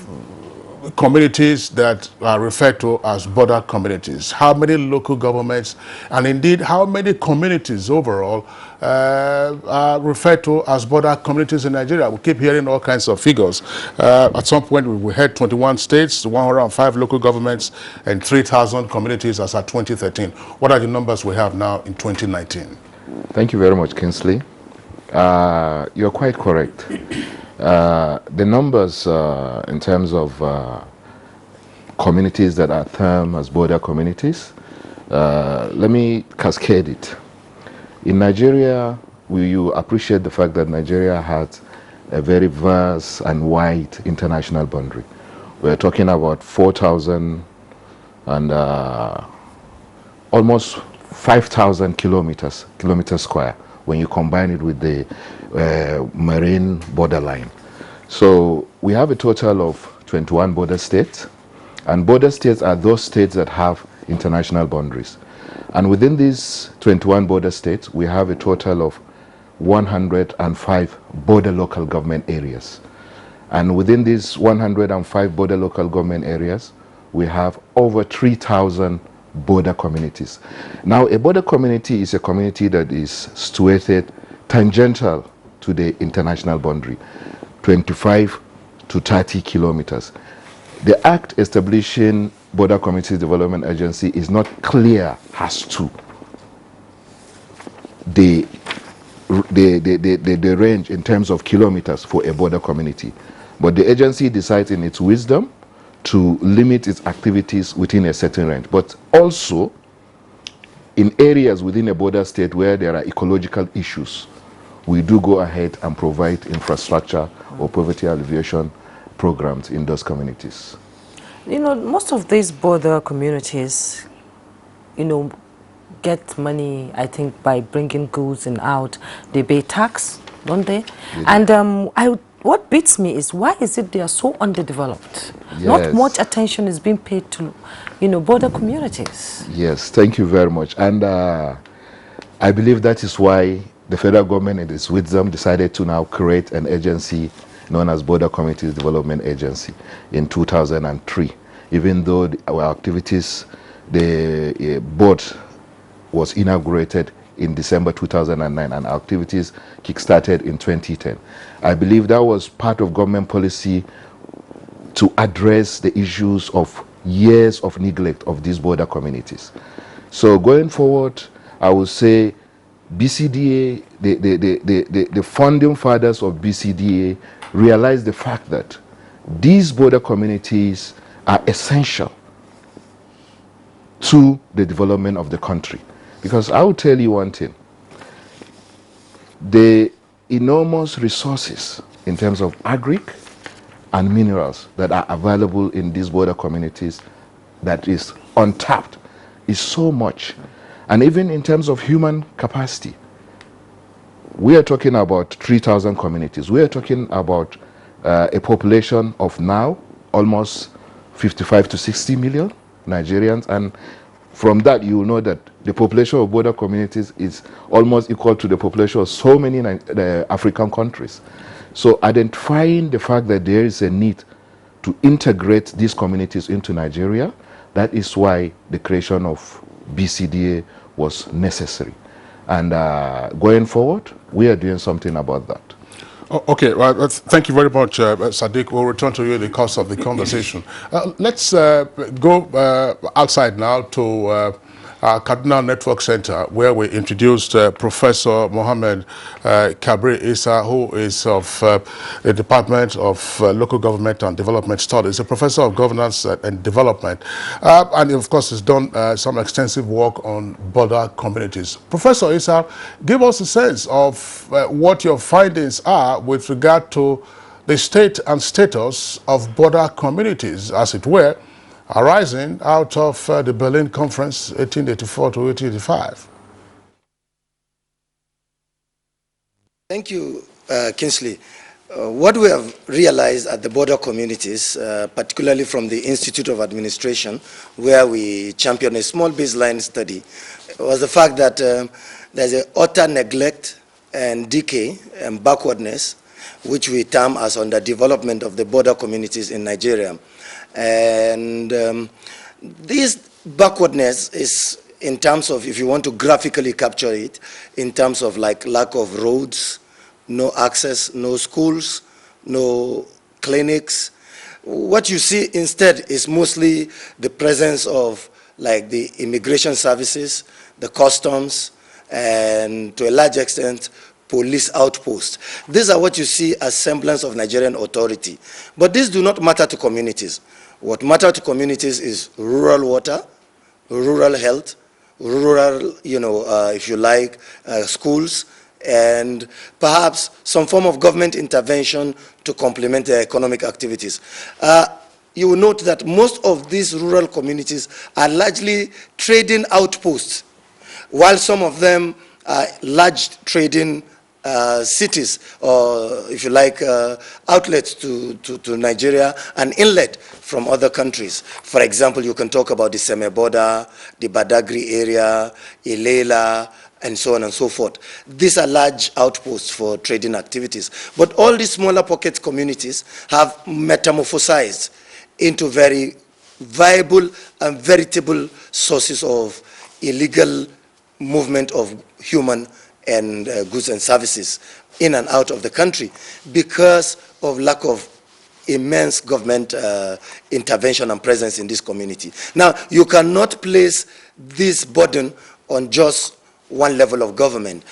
communities that are referred to as border communities? How many local governments, and indeed how many communities overall are referred to as border communities in Nigeria? We keep hearing all kinds of figures. At some point we had 21 states, 105 local governments, and 3,000 communities as at 2013. What are the numbers we have now in 2019? Thank you very much, Kingsley. You're quite correct. The numbers in terms of communities that are termed as border communities, let me cascade it. In Nigeria, you appreciate the fact that Nigeria has a very vast and wide international boundary. We're talking about 4,000 and almost 5,000 kilometers square when you combine it with the marine borderline. So we have a total of 21 border states, and border states are those states that have international boundaries. And within these 21 border states, we have a total of 105 border local government areas. And within these 105 border local government areas, we have over 3,000 border communities. Now, a border community is a community that is situated tangential to the international boundary, 25 to 30 kilometers. The act establishing Border Communities Development Agency is not clear as to the range in terms of kilometers for a border community. But the agency decides in its wisdom to limit its activities within a certain range, but also in areas within a border state where there are ecological issues, we do go ahead and provide infrastructure or poverty alleviation programs in those communities. You know, most of these border communities, you know, get money, I think, by bringing goods in out. They pay tax, don't they? And what beats me is, why is it they are so underdeveloped? Yes. Not much attention is being paid to, you know, border communities. Yes, thank you very much. And I believe that is why the federal government in its wisdom decided to now create an agency known as Border Communities Development Agency in 2003. Even though our activities, the board was inaugurated in December 2009 and our activities kick-started in 2010. I believe that was part of government policy to address the issues of years of neglect of these border communities. So going forward, I would say BCDA, the founding fathers of BCDA realized the fact that these border communities are essential to the development of the country. Because I will tell you one thing, the enormous resources in terms of agric and minerals that are available in these border communities that is untapped is so much. And even in terms of human capacity, we are talking about 3,000 communities. We are talking about a population of now almost 55 to 60 million Nigerians, and From that, you will know that the population of border communities is almost equal to the population of so many African countries. So identifying the fact that there is a need to integrate these communities into Nigeria, that is why the creation of BCDA was necessary. And going forward, we are doing something about that. Okay, well, thank you very much, Sadiq. We'll return to you in the course of the conversation. Let's go outside now to Kaduna Network Center, where we introduced Professor Mohammed Kabir Isa, who is of the Department of Local Government and Development Studies, a professor of governance and development, and of course has done some extensive work on border communities. Professor Isa, give us a sense of what your findings are with regard to the state and status of border communities, as it were, arising out of the Berlin Conference 1884 to 1885. Thank you, Kingsley. What we have realized at the border communities, particularly from the Institute of Administration, where we championed a small baseline study, was the fact that there's an utter neglect and decay and backwardness, which we term as underdevelopment of the border communities in Nigeria. And this backwardness is in terms of, if you want to graphically capture it, in terms of like lack of roads, no access, no schools, no clinics. What you see instead is mostly the presence of like the immigration services, the customs, and to a large extent, police outposts. These are what you see as semblance of Nigerian authority. But these do not matter to communities. What matters to communities is rural water, rural health, rural, if you like, schools, and perhaps some form of government intervention to complement their economic activities. You will note that most of these rural communities are largely trading outposts, while some of them are large trading cities, or if you like, outlets to Nigeria and inlet from other countries. For example, you can talk about the Seme border, the Badagry area, Ilela, and so on and so forth. These are large outposts for trading activities. But all these smaller pocket communities have metamorphosized into very viable and veritable sources of illegal movement of human and goods and services in and out of the country because of lack of immense government intervention and presence in this community. Now, you cannot place this burden on just one level of government.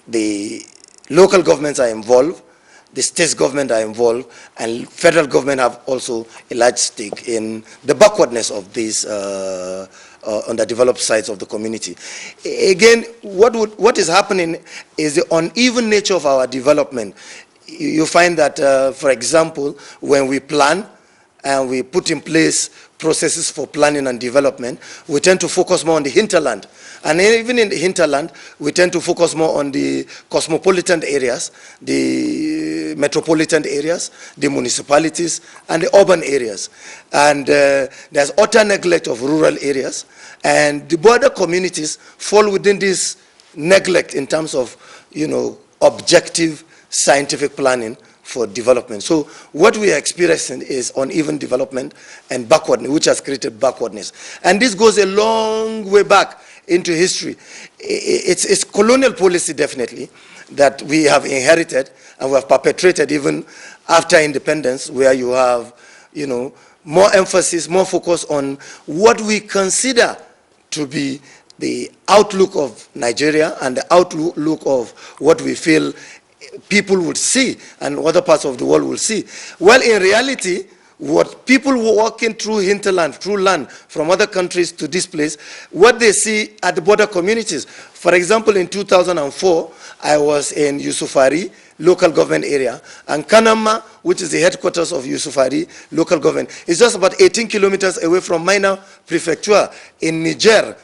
The local governments are involved, the state government are involved, and federal government have also a large stake in the backwardness of these underdeveloped sides of the community. Again, what is happening is the uneven nature of our development. You find that, for example, when we plan and we put in place processes for planning and development, we tend to focus more on the hinterland. And even in the hinterland, we tend to focus more on the cosmopolitan areas, the metropolitan areas, the municipalities, and the urban areas. And there's utter neglect of rural areas. And the border communities fall within this neglect in terms of, objective scientific planning for development. So what we are experiencing is uneven development and backwardness, which has created backwardness. And this goes a long way back into history. It's colonial policy, definitely, that we have inherited and we have perpetrated even after independence, where you have, more emphasis, more focus on what we consider to be the outlook of Nigeria and the outlook of what we feel people would see and other parts of the world will see. Well, in reality, what people walking through hinterland, through land from other countries to this place, what they see at the border communities. For example, in 2004, I was in Yusufari local government area, and Kanama, which is the headquarters of Yusufari local government, is just about 18 kilometers away from Minna Prefecture in Niger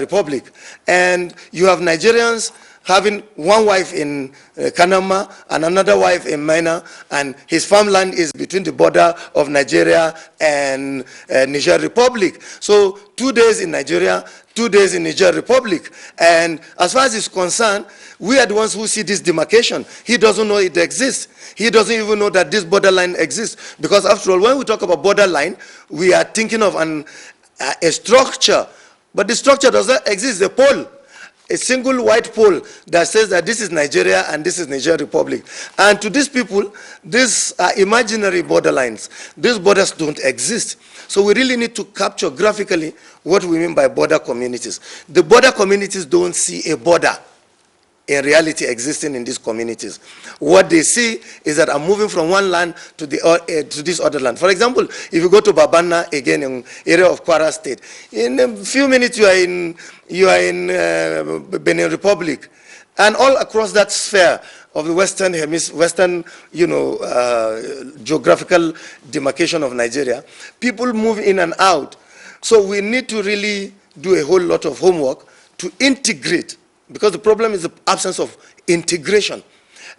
Republic. And you have Nigerians having one wife in Kanama and another wife in Mina, and his farmland is between the border of Nigeria and Niger Republic. So 2 days in Nigeria, 2 days in Niger Republic. And as far as he's concerned, we are the ones who see this demarcation. He doesn't know it exists. He doesn't even know that this borderline exists. Because after all, when we talk about borderline, we are thinking of a structure. But the structure does not exist, the pole. A single white pole that says that this is Nigeria and this is Niger Republic. And to these people, these are imaginary borderlines. These borders don't exist. So we really need to capture graphically what we mean by border communities. The border communities don't see a border in reality existing in these communities. What they see is that I'm moving from one land to this other land. For example, if you go to Babana, again in area of Kwara State, in a few minutes you are in Benin Republic, and all across that sphere of the western geographical demarcation of Nigeria, people move in and out. So we need to really do a whole lot of homework to integrate, because the problem is the absence of integration,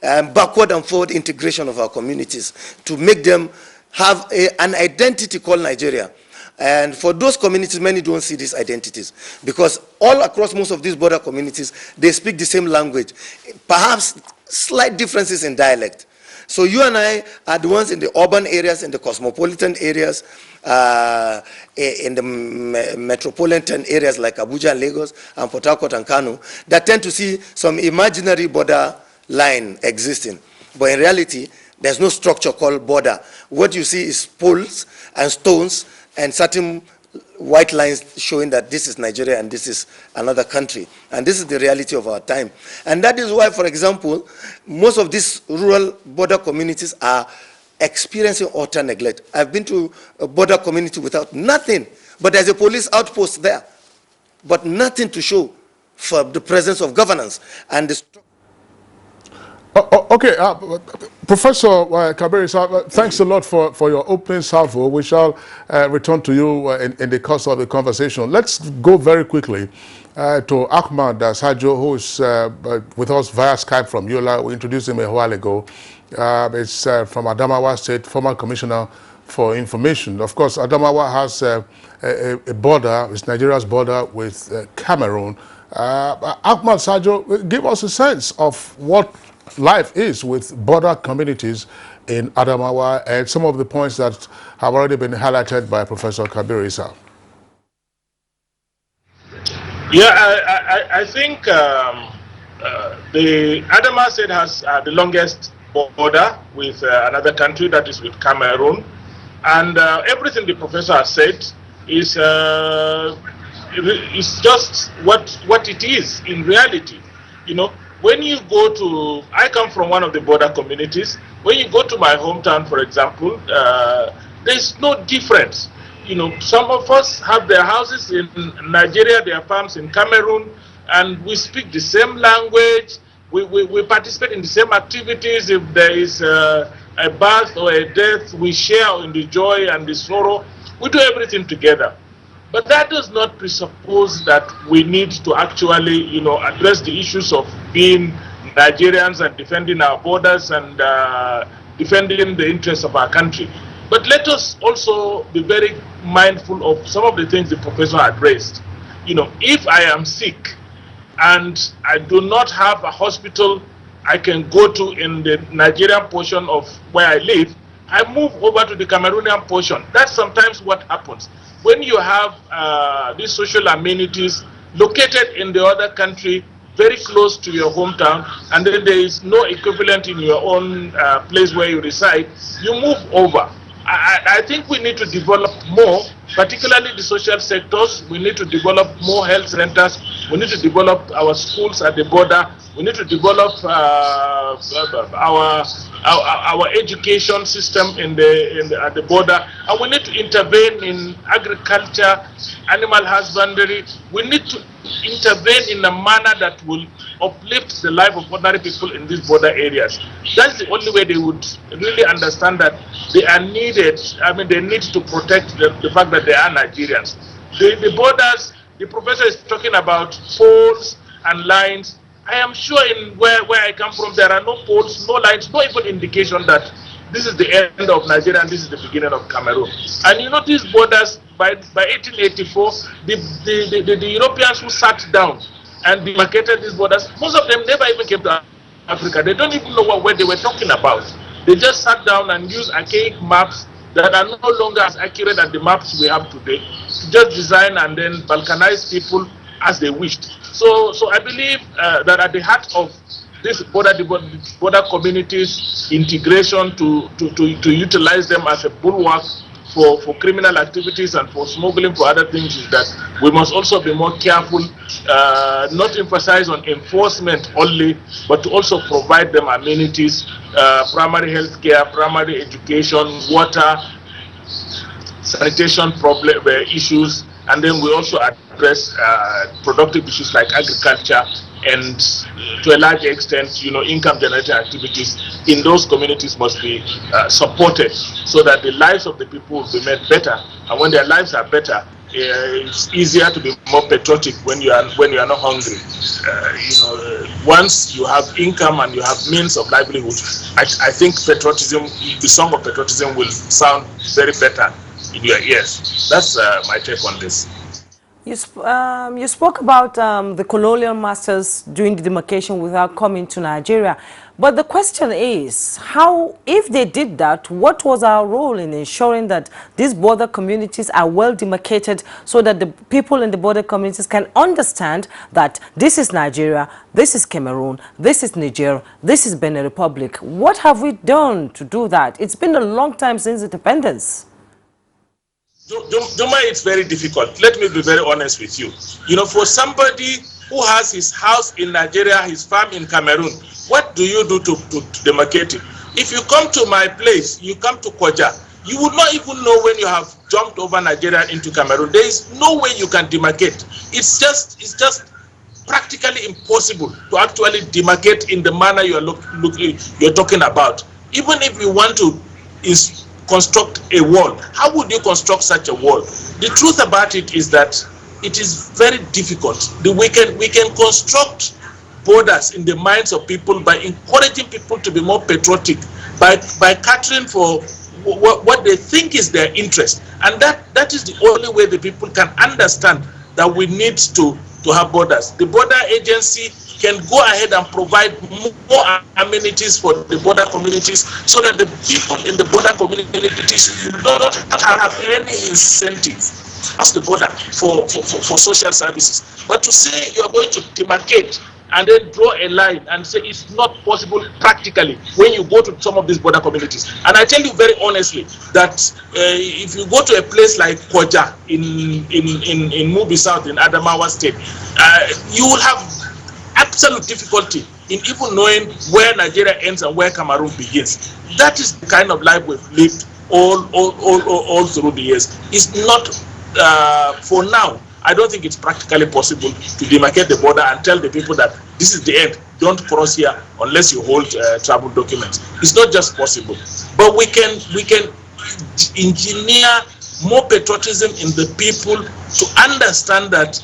backward and forward integration of our communities to make them have an identity called Nigeria. And for those communities, many don't see these identities, because all across most of these border communities, they speak the same language, perhaps slight differences in dialect. So you and I are the ones in the urban areas, in the cosmopolitan areas, in the metropolitan areas like Abuja and Lagos and Port Harcourt and Kano, that tend to see some imaginary border line existing. But in reality, there's no structure called border. What you see is poles and stones and certain white lines showing that this is Nigeria and this is another country. And this is the reality of our time. And that is why, for example, most of these rural border communities are experiencing utter neglect. I've been to a border community without nothing, but there's a police outpost there, but nothing to show for the presence of governance. And the Okay, Professor Kabiri, thanks a lot for your opening salvo. We shall return to you in the course of the conversation. Let's go very quickly to Ahmad Sajo, who is with us via Skype from Yola. We introduced him a while ago. It's from Adamawa State, former commissioner for information. Of course, Adamawa has a border, it's Nigeria's border with Cameroon. Ahmad Sajo, give us a sense of what life is with border communities in Adamawa and some of the points that have already been highlighted by Professor Kabir Issa. Yeah, I think the Adamawa State has the longest border with another country, that is with Cameroon, and everything the professor has said is just what it is in reality. You know, when you go to, I come from one of the border communities. When you go to my hometown, for example, there's no difference. You know, some of us have their houses in Nigeria, their farms in Cameroon, and we speak the same language. We participate in the same activities. If there is a birth or a death, we share in the joy and the sorrow. We do everything together. But that does not presuppose that we need to actually, you know, address the issues of being Nigerians and defending our borders and defending the interests of our country. But let us also be very mindful of some of the things the professor addressed. You know, if I am sick and I do not have a hospital I can go to in the Nigerian portion of where I live, I move over to the Cameroonian portion. That's sometimes what happens. When you have these social amenities located in the other country, very close to your hometown, and then there is no equivalent in your own place where you reside, you move over. I think we need to develop more, particularly the social sectors. We need to develop more health centers. We need to develop our schools at the border. We need to develop our education system at the border, and we need to intervene in agriculture, animal husbandry. We need to intervene in a manner that will uplift the life of ordinary people in these border areas. That's the only way they would really understand that they are needed. I mean, they need to protect the fact that they are Nigerians. The borders, the professor is talking about poles and lines. I am sure in where I come from, there are no poles, no lights, no even indication that this is the end of Nigeria and this is the beginning of Cameroon. And you know, these borders, by 1884, the Europeans who sat down and demarcated these borders, most of them never even came to Africa. They don't even know what they were talking about. They just sat down and used archaic maps that are no longer as accurate as the maps we have today, to just design and then balkanize people as they wished. So I believe that at the heart of this border communities integration to utilize them as a bulwark for criminal activities and for smuggling for other things is that we must also be more careful, not emphasize on enforcement only, but to also provide them amenities, primary health care, primary education, water, sanitation problem issues, and then we also address productive issues like agriculture and to a large extent, you know, income generating activities in those communities must be supported so that the lives of the people will be made better. And when their lives are better, it's easier to be more patriotic when you are not hungry. Once you have income and you have means of livelihood, I think patriotism, the song of patriotism, will sound very better in your ears. That's my take on this. You spoke about the colonial masters doing the demarcation without coming to Nigeria. But the question is, how, if they did that, what was our role in ensuring that these border communities are well demarcated so that the people in the border communities can understand that this is Nigeria, this is Cameroon, this is Niger, this is Benin Republic? What have we done to do that? It's been a long time since independence. Juma, it's very difficult. Let me be very honest with you. You know, for somebody who has his house in Nigeria, his farm in Cameroon, what do you do to demarcate it? If you come to my place, you come to Koja, you would not even know when you have jumped over Nigeria into Cameroon. There is no way you can demarcate. It's just practically impossible to actually demarcate in the manner you're talking about. Even if you want to construct a wall, how would you construct such a wall? The truth about it is that it is very difficult. We can construct borders in the minds of people by encouraging people to be more patriotic, by catering for what they think is their interest, and that is the only way the people can understand that we need to have borders. The border agency can go ahead and provide more amenities for the border communities so that the people in the border communities do not have any incentive as the border for social services. But to say you're going to demarcate and then draw a line and say it's not possible practically when you go to some of these border communities. And I tell you very honestly that if you go to a place like Koja in Mubi South in Adamawa State, you will have absolute difficulty in even knowing where Nigeria ends and where Cameroon begins. That is the kind of life we've lived all through the years. It's not, for now, I don't think it's practically possible to demarcate the border and tell the people that this is the end, don't cross here unless you hold travel documents. It's not just possible. But we can engineer more patriotism in the people to understand that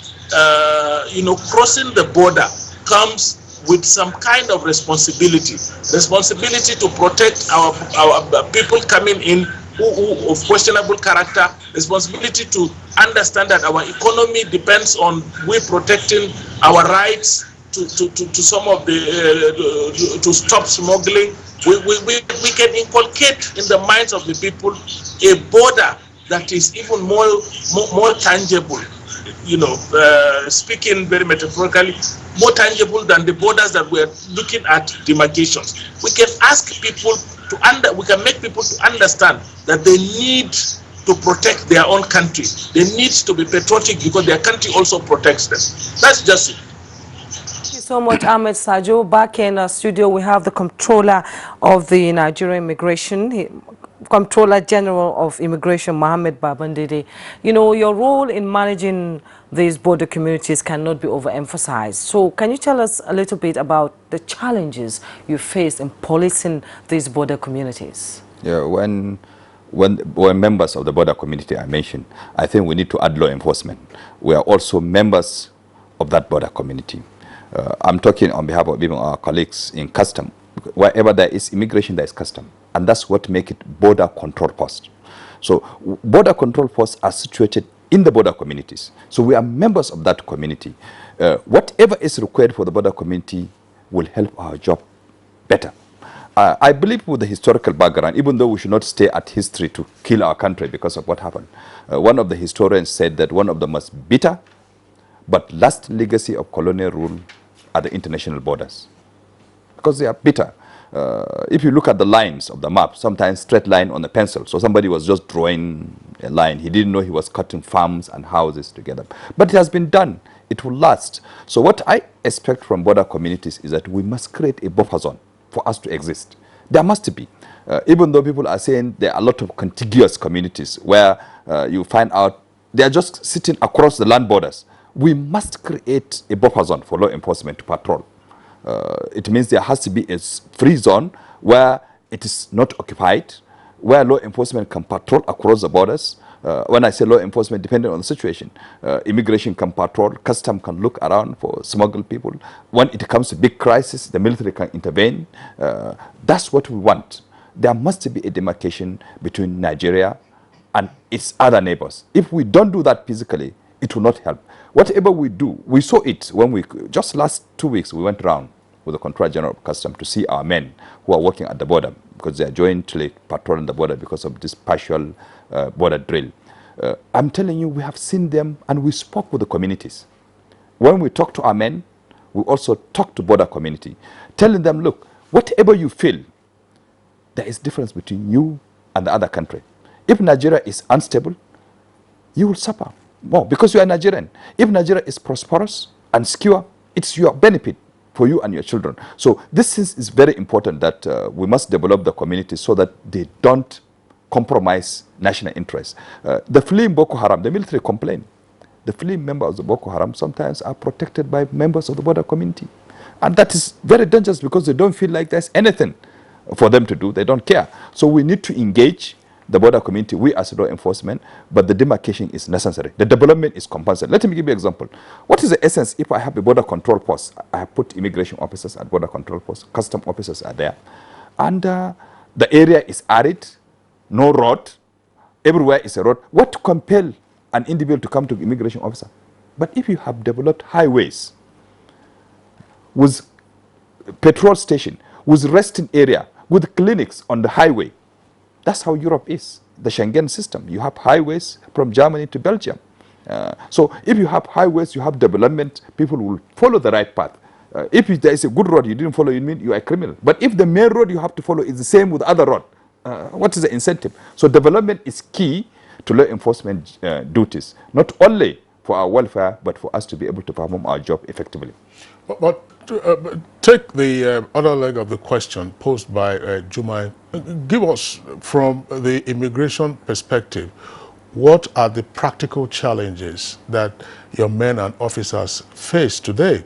crossing the border comes with some kind of responsibility to protect our people coming in who of questionable character, responsibility to understand that our economy depends on we protecting our rights to some of the to stop smuggling. We can inculcate in the minds of the people a border that is even more tangible. Speaking very metaphorically, more tangible than the borders that we're looking at demarcations. We can ask people we can make people to understand that they need to protect their own country. They need to be patriotic because their country also protects them. That's just it. Thank you so much, Ahmed Sajo. Back in our studio, we have the Comptroller of the Nigerian Immigration, Comptroller General of Immigration, Mohammed Babandede. Your role in managing these border communities cannot be overemphasized. So can you tell us a little bit about the challenges you face in policing these border communities? Yeah, when members of the border community are mentioned, I think we need to add law enforcement. We are also members of that border community. I'm talking on behalf of even our colleagues in custom. Wherever there is immigration, there is custom. And that's what makes it border control post. So border control posts are situated in the border communities. So we are members of that community. Whatever is required for the border community will help our job better. I believe with the historical background, even though we should not stay at history to kill our country because of what happened, one of the historians said that one of the most bitter but last legacy of colonial rule are the international borders, because they are bitter. If you look at the lines of the map, sometimes straight line on a pencil. So somebody was just drawing a line. He didn't know he was cutting farms and houses together. But it has been done. It will last. So what I expect from border communities is that we must create a buffer zone for us to exist. There must be. Even though people are saying there are a lot of contiguous communities where you find out they are just sitting across the land borders. We must create a buffer zone for law enforcement to patrol. It means there has to be a free zone where it is not occupied, where law enforcement can patrol across the borders. When I say law enforcement, depending on the situation, immigration can patrol, custom can look around for smuggled people. When it comes to big crisis, the military can intervene. That's what we want. There must be a demarcation between Nigeria and its other neighbors. If we don't do that physically, it will not help. Whatever we do, we saw it when we, just last 2 weeks, we went around with the Controller General of Customs to see our men who are working at the border, because they are jointly patrolling the border because of this partial border drill. I'm telling you, we have seen them and we spoke with the communities. When we talk to our men, we also talk to border community, telling them, look, whatever you feel, there is difference between you and the other country. If Nigeria is unstable, you will suffer more because you are Nigerian. If Nigeria is prosperous and secure, it's your benefit for you and your children. So this is very important that we must develop the community so that they don't compromise national interests. The fleeing Boko Haram, the military complain. The fleeing members of the Boko Haram sometimes are protected by members of the border community. And that is very dangerous because they don't feel like there's anything for them to do. They don't care. So we need to engage the border community, we as law enforcement, but the demarcation is necessary. The development is compulsory. Let me give you an example. What is the essence if I have a border control post? I have put immigration officers at border control posts, custom officers are there, and the area is arid, no road, everywhere is a road. What to compel an individual to come to immigration officer? But if you have developed highways with petrol station, with resting area, with clinics on the highway, that's how Europe is, the Schengen system. You have highways from Germany to Belgium. So if you have highways, you have development, people will follow the right path. If there is a good road you didn't follow, you mean you are a criminal. But if the main road you have to follow is the same with other road, what is the incentive? So development is key to law enforcement duties, not only for our welfare, but for us to be able to perform our job effectively. But take the other leg of the question posed by Jumai. Give us, from the immigration perspective, what are the practical challenges that your men and officers face today?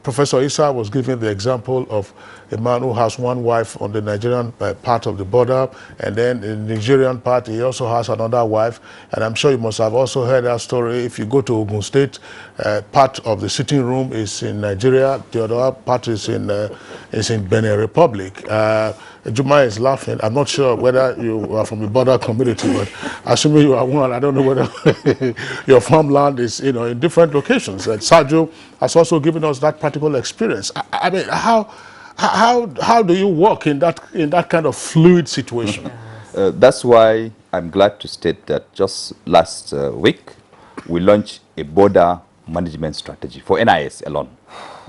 Professor Issa was giving the example of a man who has one wife on the Nigerian part of the border, and then in the Nigerian part he also has another wife. And I'm sure you must have also heard that story. If you go to Ogun State, part of the sitting room is in Nigeria, the other part is in Benin Republic. Juma is laughing. I'm not sure whether you are from the border community, but assuming you are one, I don't know whether your farmland is, in different locations. And Sergio has also given us that practical experience. I mean, how do you work in that kind of fluid situation? That's why I'm glad to state that just last week we launched a border management strategy for NIS alone,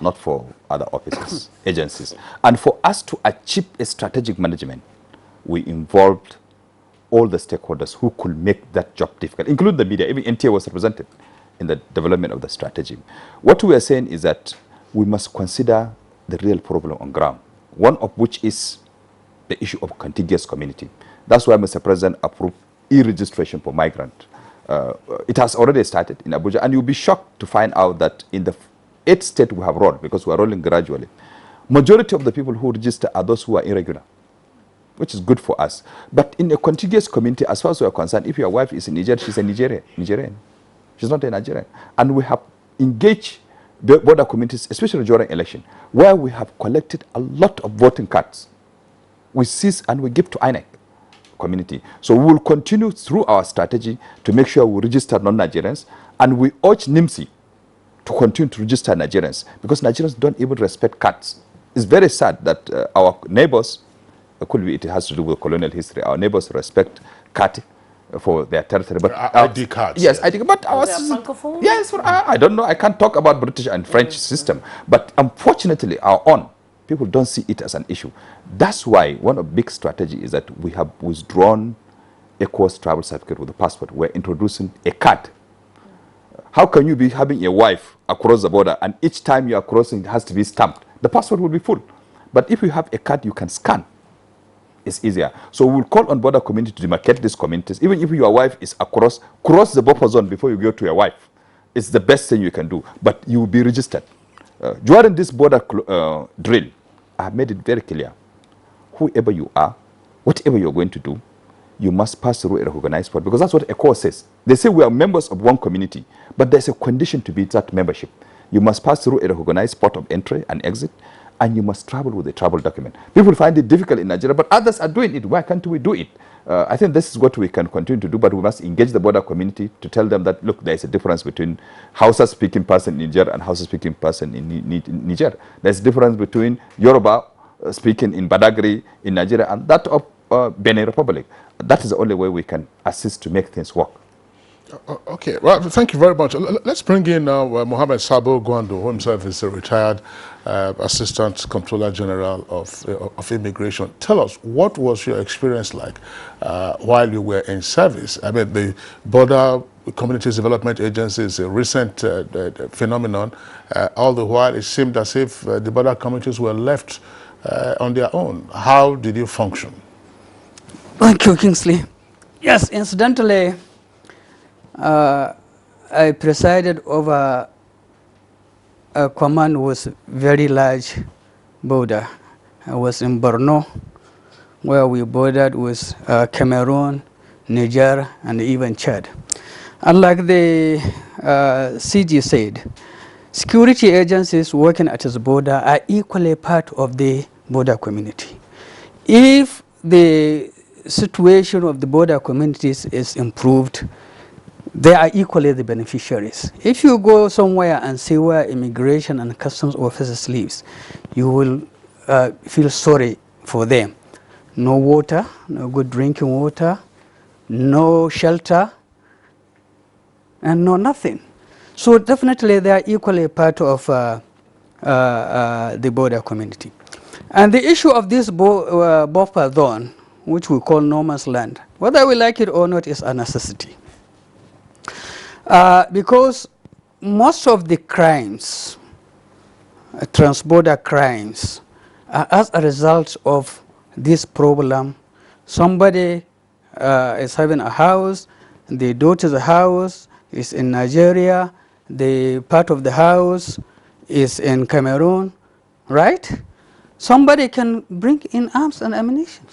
not for other offices, agencies. And for us to achieve a strategic management, we involved all the stakeholders who could make that job difficult, including the media. Even NTA was represented in the development of the strategy. What we are saying is that we must consider the real problem on ground, one of which is the issue of contiguous community. That's why Mr. President approved e-registration for migrants. It has already started in Abuja, and you'll be shocked to find out that in the 8 states we have rolled, because we are rolling gradually, majority of the people who register are those who are irregular, which is good for us. But in a contiguous community, as far as we are concerned, if your wife is in Nigeria, she's a Nigerian. She's not a Nigerian. And we have engaged border communities, especially during election, where we have collected a lot of voting cards. We seize and we give to INEC community. So we will continue through our strategy to make sure we register non-Nigerians, and we urge NIMSI to continue to register Nigerians, because Nigerians don't even respect cards. It's very sad that our neighbors, could be it has to do with colonial history, our neighbors respect card for their territory. But ID cards. yes, ID, but ours, yes, I don't know. I can't talk about British and French system, but unfortunately, our own people don't see it as an issue. That's why one of the big strategy is that we have withdrawn ECOWAS travel certificate with the passport. We're introducing a card. How can you be having a wife across the border and each time you are crossing it has to be stamped? The passport will be full. But if you have a card you can scan, it's easier. So we'll call on border community to demarcate these communities. Even if your wife is cross the buffer zone before you go to your wife. It's the best thing you can do. But you will be registered. During this border drill, I have made it very clear. Whoever you are, whatever you're going to do, you must pass through a recognized port, because that's what ECOWAS says. They say we are members of one community, but there's a condition to be that membership. You must pass through a recognized port of entry and exit, and you must travel with a travel document. People find it difficult in Nigeria, but others are doing it. Why can't we do it? I think this is what we can continue to do, but we must engage the border community to tell them that, look, there is a difference between Hausa-speaking person in Niger and Hausa-speaking person in Niger. There's a difference between Yoruba speaking in Badagry in Nigeria and that of Benin Republic. That is the only way we can assist to make things work. Okay, well, thank you very much. Let's bring in Mohammed Sabo Gwando, who himself is a retired Assistant Comptroller General of Immigration. Tell us, what was your experience like while you were in service? I mean, the Border Communities Development Agency is a recent phenomenon. All the while, it seemed as if the border communities were left on their own. How did you function? Thank you, Kingsley. Yes, incidentally, I presided over a command with very large border. I was in Borno, where we bordered with Cameroon, Niger, and even Chad. And like the CG said, security agencies working at its border are equally part of the border community. If the situation of the border communities is improved, they are equally the beneficiaries. If you go somewhere and see where immigration and customs officers live, you will feel sorry for them. No water, no good drinking water, no shelter, and no nothing. So definitely they are equally part of the border community. And the issue of this buffer zone, which we call no man's land, whether we like it or not, is a necessity. Because most of the crimes, transborder crimes, are as a result of this problem. Somebody is having a house, they go to the house, is in Nigeria, the part of the house is in Cameroon, right? Somebody can bring in arms and ammunition.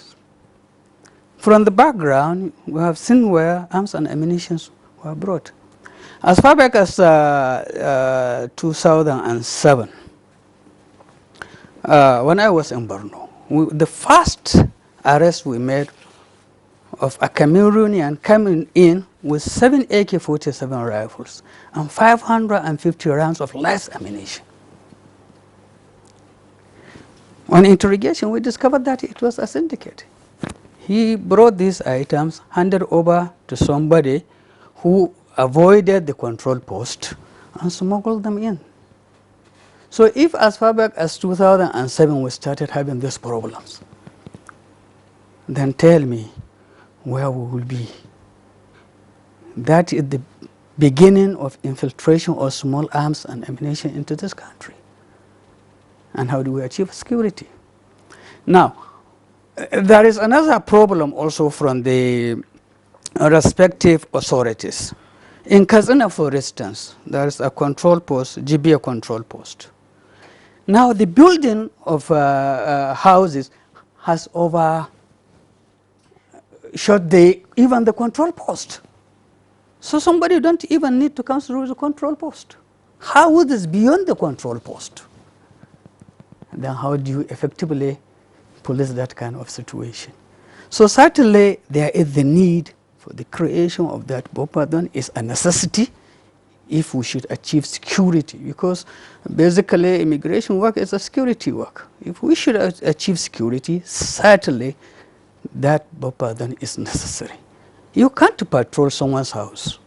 From the background, we have seen where arms and ammunition were brought. As far back as 2007, when I was in Borno, the first arrest we made of a Cameroonian coming in with 7 AK-47 rifles and 550 rounds of live ammunition. On interrogation, we discovered that it was a syndicate. He brought these items, handed over to somebody who avoided the control post and smuggled them in. So if as far back as 2007 we started having these problems, then tell me where we will be. That is the beginning of infiltration of small arms and ammunition into this country. And how do we achieve security? Now, there is another problem also from the respective authorities. In Kazana, for instance, there is a control post, GBA control post. Now, the building of houses has overshot even the control post. So somebody don't even need to come through the control post. How is this beyond the control post? And then how do you effectively police that kind of situation? So certainly there is the need for the creation of that buffer zone is a necessity if we should achieve security, because basically immigration work is a security work. If we should achieve security, certainly that buffer zone is necessary. You can't patrol someone's house.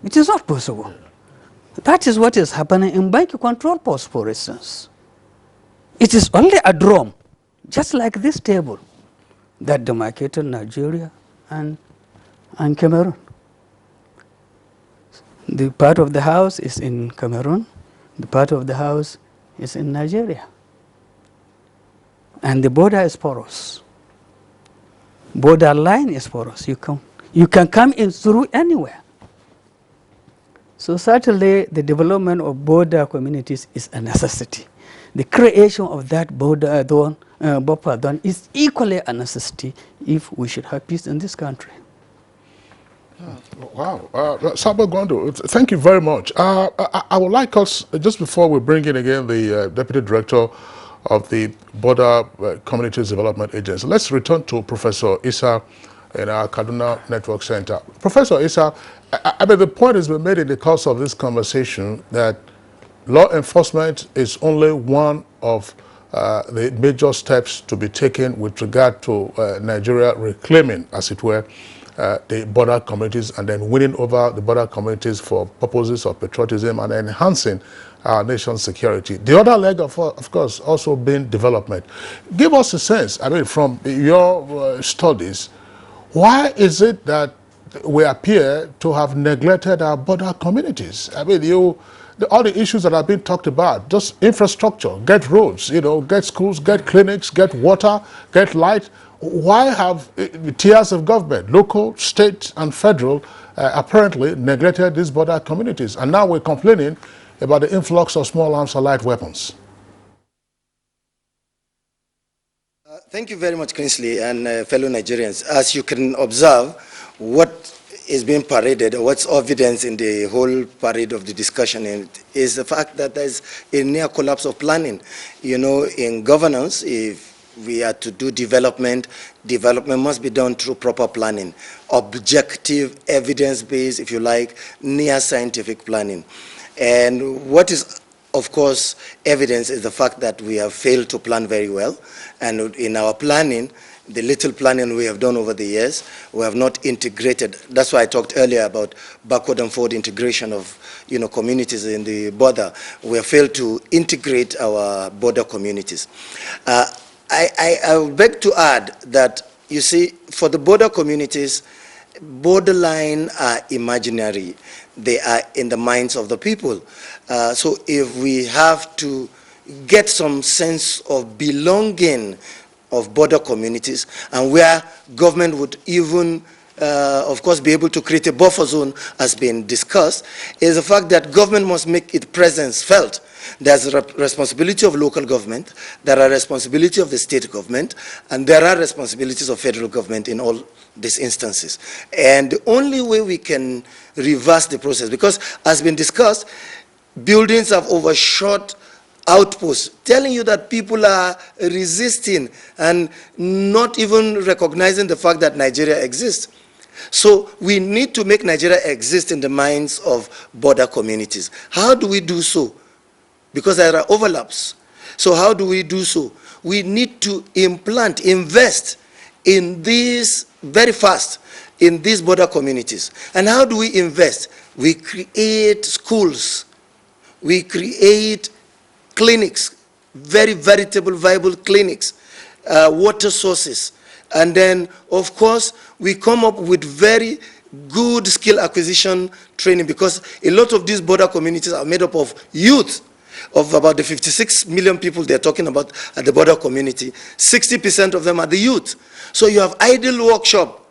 It is not possible. That is what is happening in bank control posts, for instance. It is only a drum, just like this table, that demarcated Nigeria and Cameroon. The part of the house is in Cameroon, the part of the house is in Nigeria. And the border is porous. Border line is porous. You can come in through anywhere. So certainly the development of border communities is a necessity. The creation of that border zone, buffer zone is equally a necessity if we should have peace in this country. Wow. Sabo Gondo, thank you very much. I would like us, just before we bring in again the Deputy Director of the Border Communities Development Agency, let's return to Professor Issa in our Kaduna Network Center. Professor Issa, I mean, the point has been made in the course of this conversation that law enforcement is only one of the major steps to be taken with regard to Nigeria reclaiming, as it were, the border communities and then winning over the border communities for purposes of patriotism and enhancing our nation's security. The other leg, of course, also being development. Give us a sense, I mean, from your studies, why is it that we appear to have neglected our border communities? I mean, all the issues that have been talked about, just infrastructure, get roads, get schools, get clinics, get water, get light. Why have tiers of government, local, state, and federal, apparently neglected these border communities? And now we're complaining about the influx of small arms and light weapons. Thank you very much, Kingsley, and fellow Nigerians. As you can observe, what is being paraded, or what's evidence in the whole parade of the discussion is the fact that there's a near collapse of planning. In governance, if we are to do development must be done through proper planning, objective, evidence-based, if you like, near scientific planning. And what is, of course, evidence is the fact that we have failed to plan very well. And in our planning, the little planning we have done over the years, we have not integrated. That's why I talked earlier about backward and forward integration of communities in the border. We have failed to integrate our border communities. I would beg to add that, you see, for the border communities, borderline are imaginary. They are in the minds of the people. So if we have to get some sense of belonging of border communities, and where government would even, of course, be able to create a buffer zone, as been discussed, is the fact that government must make its presence felt. There's a responsibility of local government, there are responsibility of the state government, and there are responsibilities of federal government in all these instances. And the only way we can reverse the process, because as been discussed, buildings have overshot outposts, telling you that people are resisting and not even recognizing the fact that Nigeria exists. So we need to make Nigeria exist in the minds of border communities. How do we do so? Because there are overlaps. So how do we do so? We need to invest in these very fast, in these border communities. And how do we invest? We create schools. We create clinics, very veritable, viable clinics, water sources. And then, of course, we come up with very good skill acquisition training, because a lot of these border communities are made up of youth. Of about the 56 million people they're talking about at the border community, 60% of them are the youth. So you have idle workshop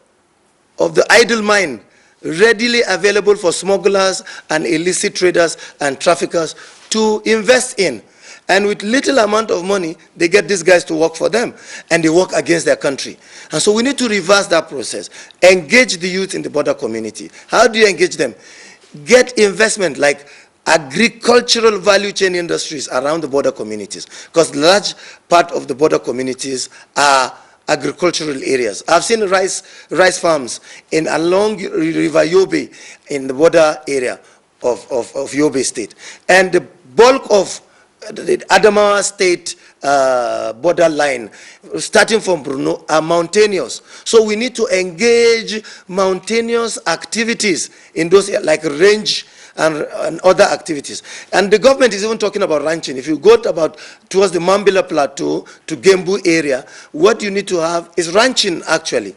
of the idle mind readily available for smugglers and illicit traders and traffickers to invest in. And with little amount of money, they get these guys to work for them, and they work against their country. And so we need to reverse that process. Engage the youth in the border community. How do you engage them? get investment like agricultural value chain industries around the border communities, because large part of the border communities are agricultural areas. I've seen rice farms along River Yobe in the border area of Yobe State. And the bulk of the Adamawa State borderline, starting from Bruno, are mountainous. So we need to engage mountainous activities in those, like range and other activities. And the government is even talking about ranching. If you go towards the Mambila Plateau to Gembu area, what you need to have is ranching actually.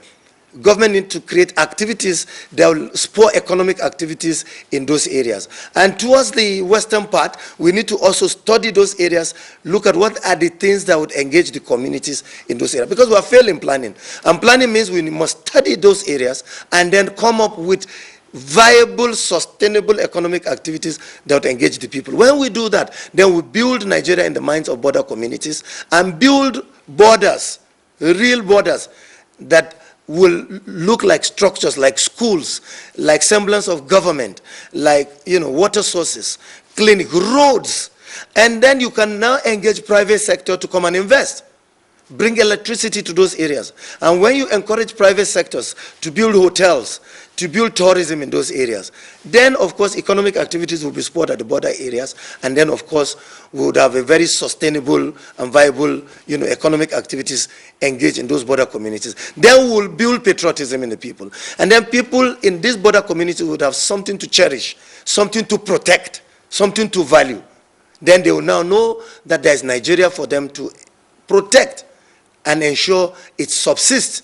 Government need to create activities that will spur economic activities in those areas. And towards the western part, we need to also study those areas, look at what are the things that would engage the communities in those areas. Because we are failing planning. And planning means we must study those areas and then come up with viable, sustainable economic activities that would engage the people. When we do that, then we build Nigeria in the minds of border communities and build borders, real borders that will look like structures, like schools, like semblance of government, like, water sources, clinic, roads. And then you can now engage private sector to come and invest. Bring electricity to those areas. And when you encourage private sectors to build hotels, to build tourism in those areas, then of course economic activities will be spurred at the border areas, and then of course we would have a very sustainable and viable economic activities engaged in those border communities. Then we will build patriotism in the people, and then people in this border community would have something to cherish, something to protect, something to value. Then they will now know that there is Nigeria for them to protect and ensure it subsists.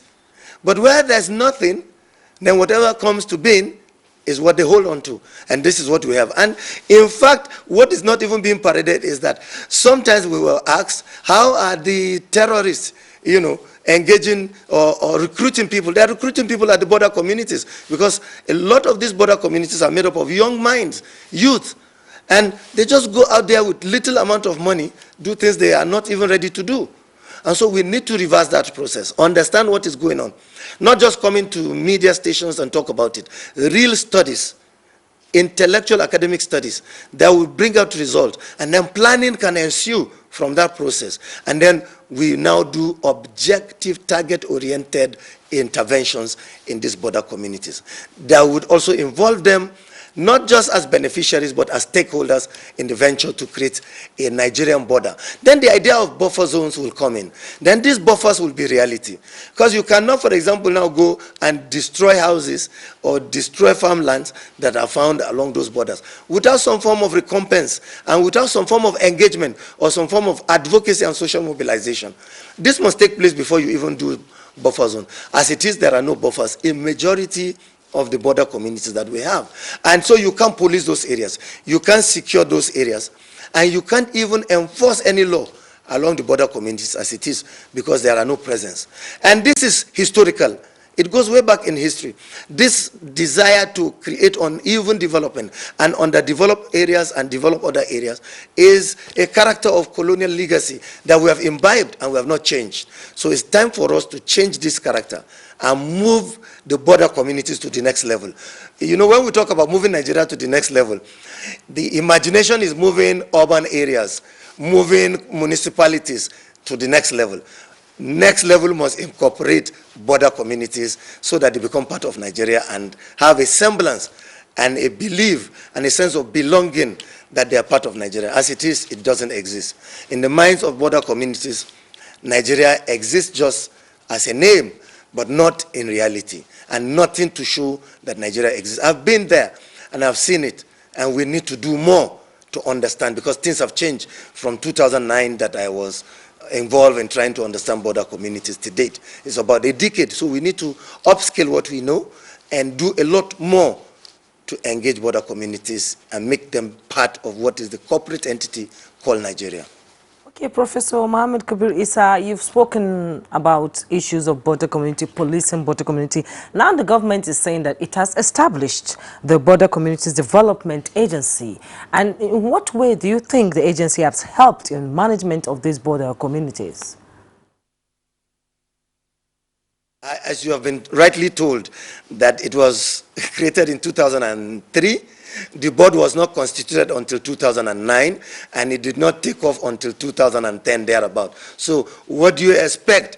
But where there's nothing, then whatever comes to being is what they hold on to. And this is what we have. And in fact, what is not even being paraded is that sometimes we were asked, how are the terrorists, engaging or recruiting people? They are recruiting people at the border communities, because a lot of these border communities are made up of young minds, youth. And they just go out there with little amount of money, do things they are not even ready to do. And so we need to reverse that process, understand what is going on. Not just coming to media stations and talk about it. Real studies, intellectual academic studies that will bring out results. And then planning can ensue from that process. And then we now do objective, target-oriented interventions in these border communities that would also involve them not just as beneficiaries, but as stakeholders in the venture to create a Nigerian border. Then the idea of buffer zones will come in. Then these buffers will be reality. Because you cannot, for example, now go and destroy houses or destroy farmlands that are found along those borders without some form of recompense and without some form of engagement or some form of advocacy and social mobilization. This must take place before you even do buffer zone. As it is, there are no buffers. A majority of the border communities that we have. And so you can't police those areas. You can't secure those areas. And you can't even enforce any law along the border communities as it is, because there are no presence. And this is historical. It goes way back in history. This desire to create uneven development and underdeveloped areas and develop other areas is a character of colonial legacy that we have imbibed and we have not changed. So it's time for us to change this character and move the border communities to the next level. When we talk about moving Nigeria to the next level, the imagination is moving urban areas, moving municipalities to the next level. Next level must incorporate border communities so that they become part of Nigeria and have a semblance and a belief and a sense of belonging that they are part of Nigeria. As it is, it doesn't exist. In the minds of border communities, Nigeria exists just as a name, but not in reality, and nothing to show that Nigeria exists. I've been there and I've seen it, and we need to do more to understand, because things have changed from 2009 that I was involved in trying to understand border communities to date. It's about a decade, so we need to upscale what we know and do a lot more to engage border communities and make them part of what is the corporate entity called Nigeria. Okay, Professor Mohammed Kabir Issa, you've spoken about issues of border community, policing border community. Now the government is saying that it has established the Border Communities Development Agency. And in what way do you think the agency has helped in management of these border communities? As you have been rightly told, that it was created in 2003, The board was not constituted until 2009, and it did not take off until 2010, thereabout. So what do you expect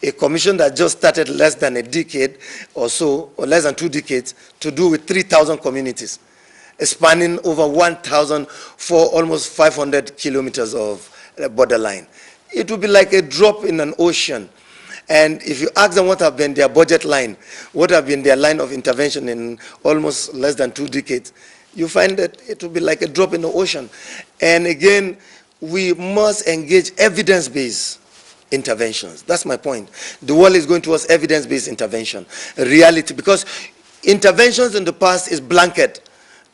a commission that just started less than a decade or so, or less than 2 decades, to do with 3,000 communities, spanning over 1,000 for almost 500 kilometers of borderline? It would be like a drop in an ocean. And if you ask them what have been their budget line, what have been their line of intervention in almost less than 2 decades, you find that it will be like a drop in the ocean. And again, we must engage evidence-based interventions. That's my point. The world is going towards evidence-based intervention, reality, because interventions in the past is blanket,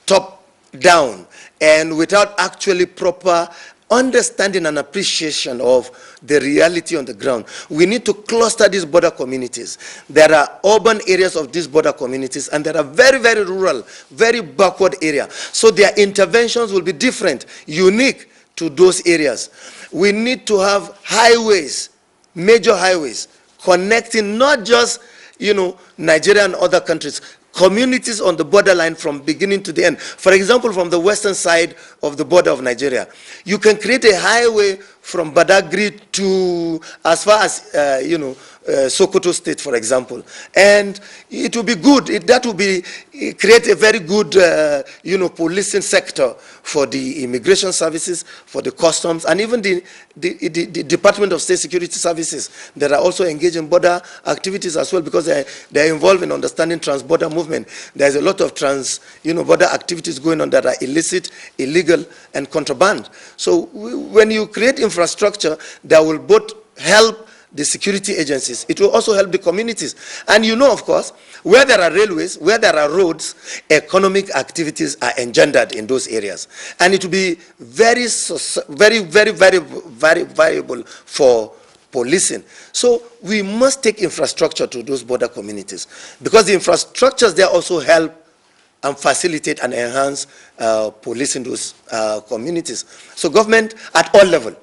top down, and without actually proper understanding and appreciation of the reality on the ground. We need to cluster these border communities. There are urban areas of these border communities, and there are very, very rural, very backward areas. So their interventions will be different, unique to those areas. We need to have highways, major highways, connecting not just, Nigeria and other countries, communities on the borderline from beginning to the end. For example, from the western side of the border of Nigeria, you can create a highway from Badagry to as far as, Sokoto State, for example. And it will be good. That will create a very good, policing sector for the immigration services, for the customs, and even the Department of State Security Services that are also engaged in border activities as well, because they're involved in understanding trans-border movement. There's a lot of border activities going on that are illicit, illegal, and contraband. So when you create infrastructure that will both help the security agencies, it will also help the communities. And of course, where there are railways, where there are roads, economic activities are engendered in those areas. And it will be very, very, very, very, very valuable for policing. So we must take infrastructure to those border communities, because the infrastructures there also help and facilitate and enhance policing those communities. So government at all level,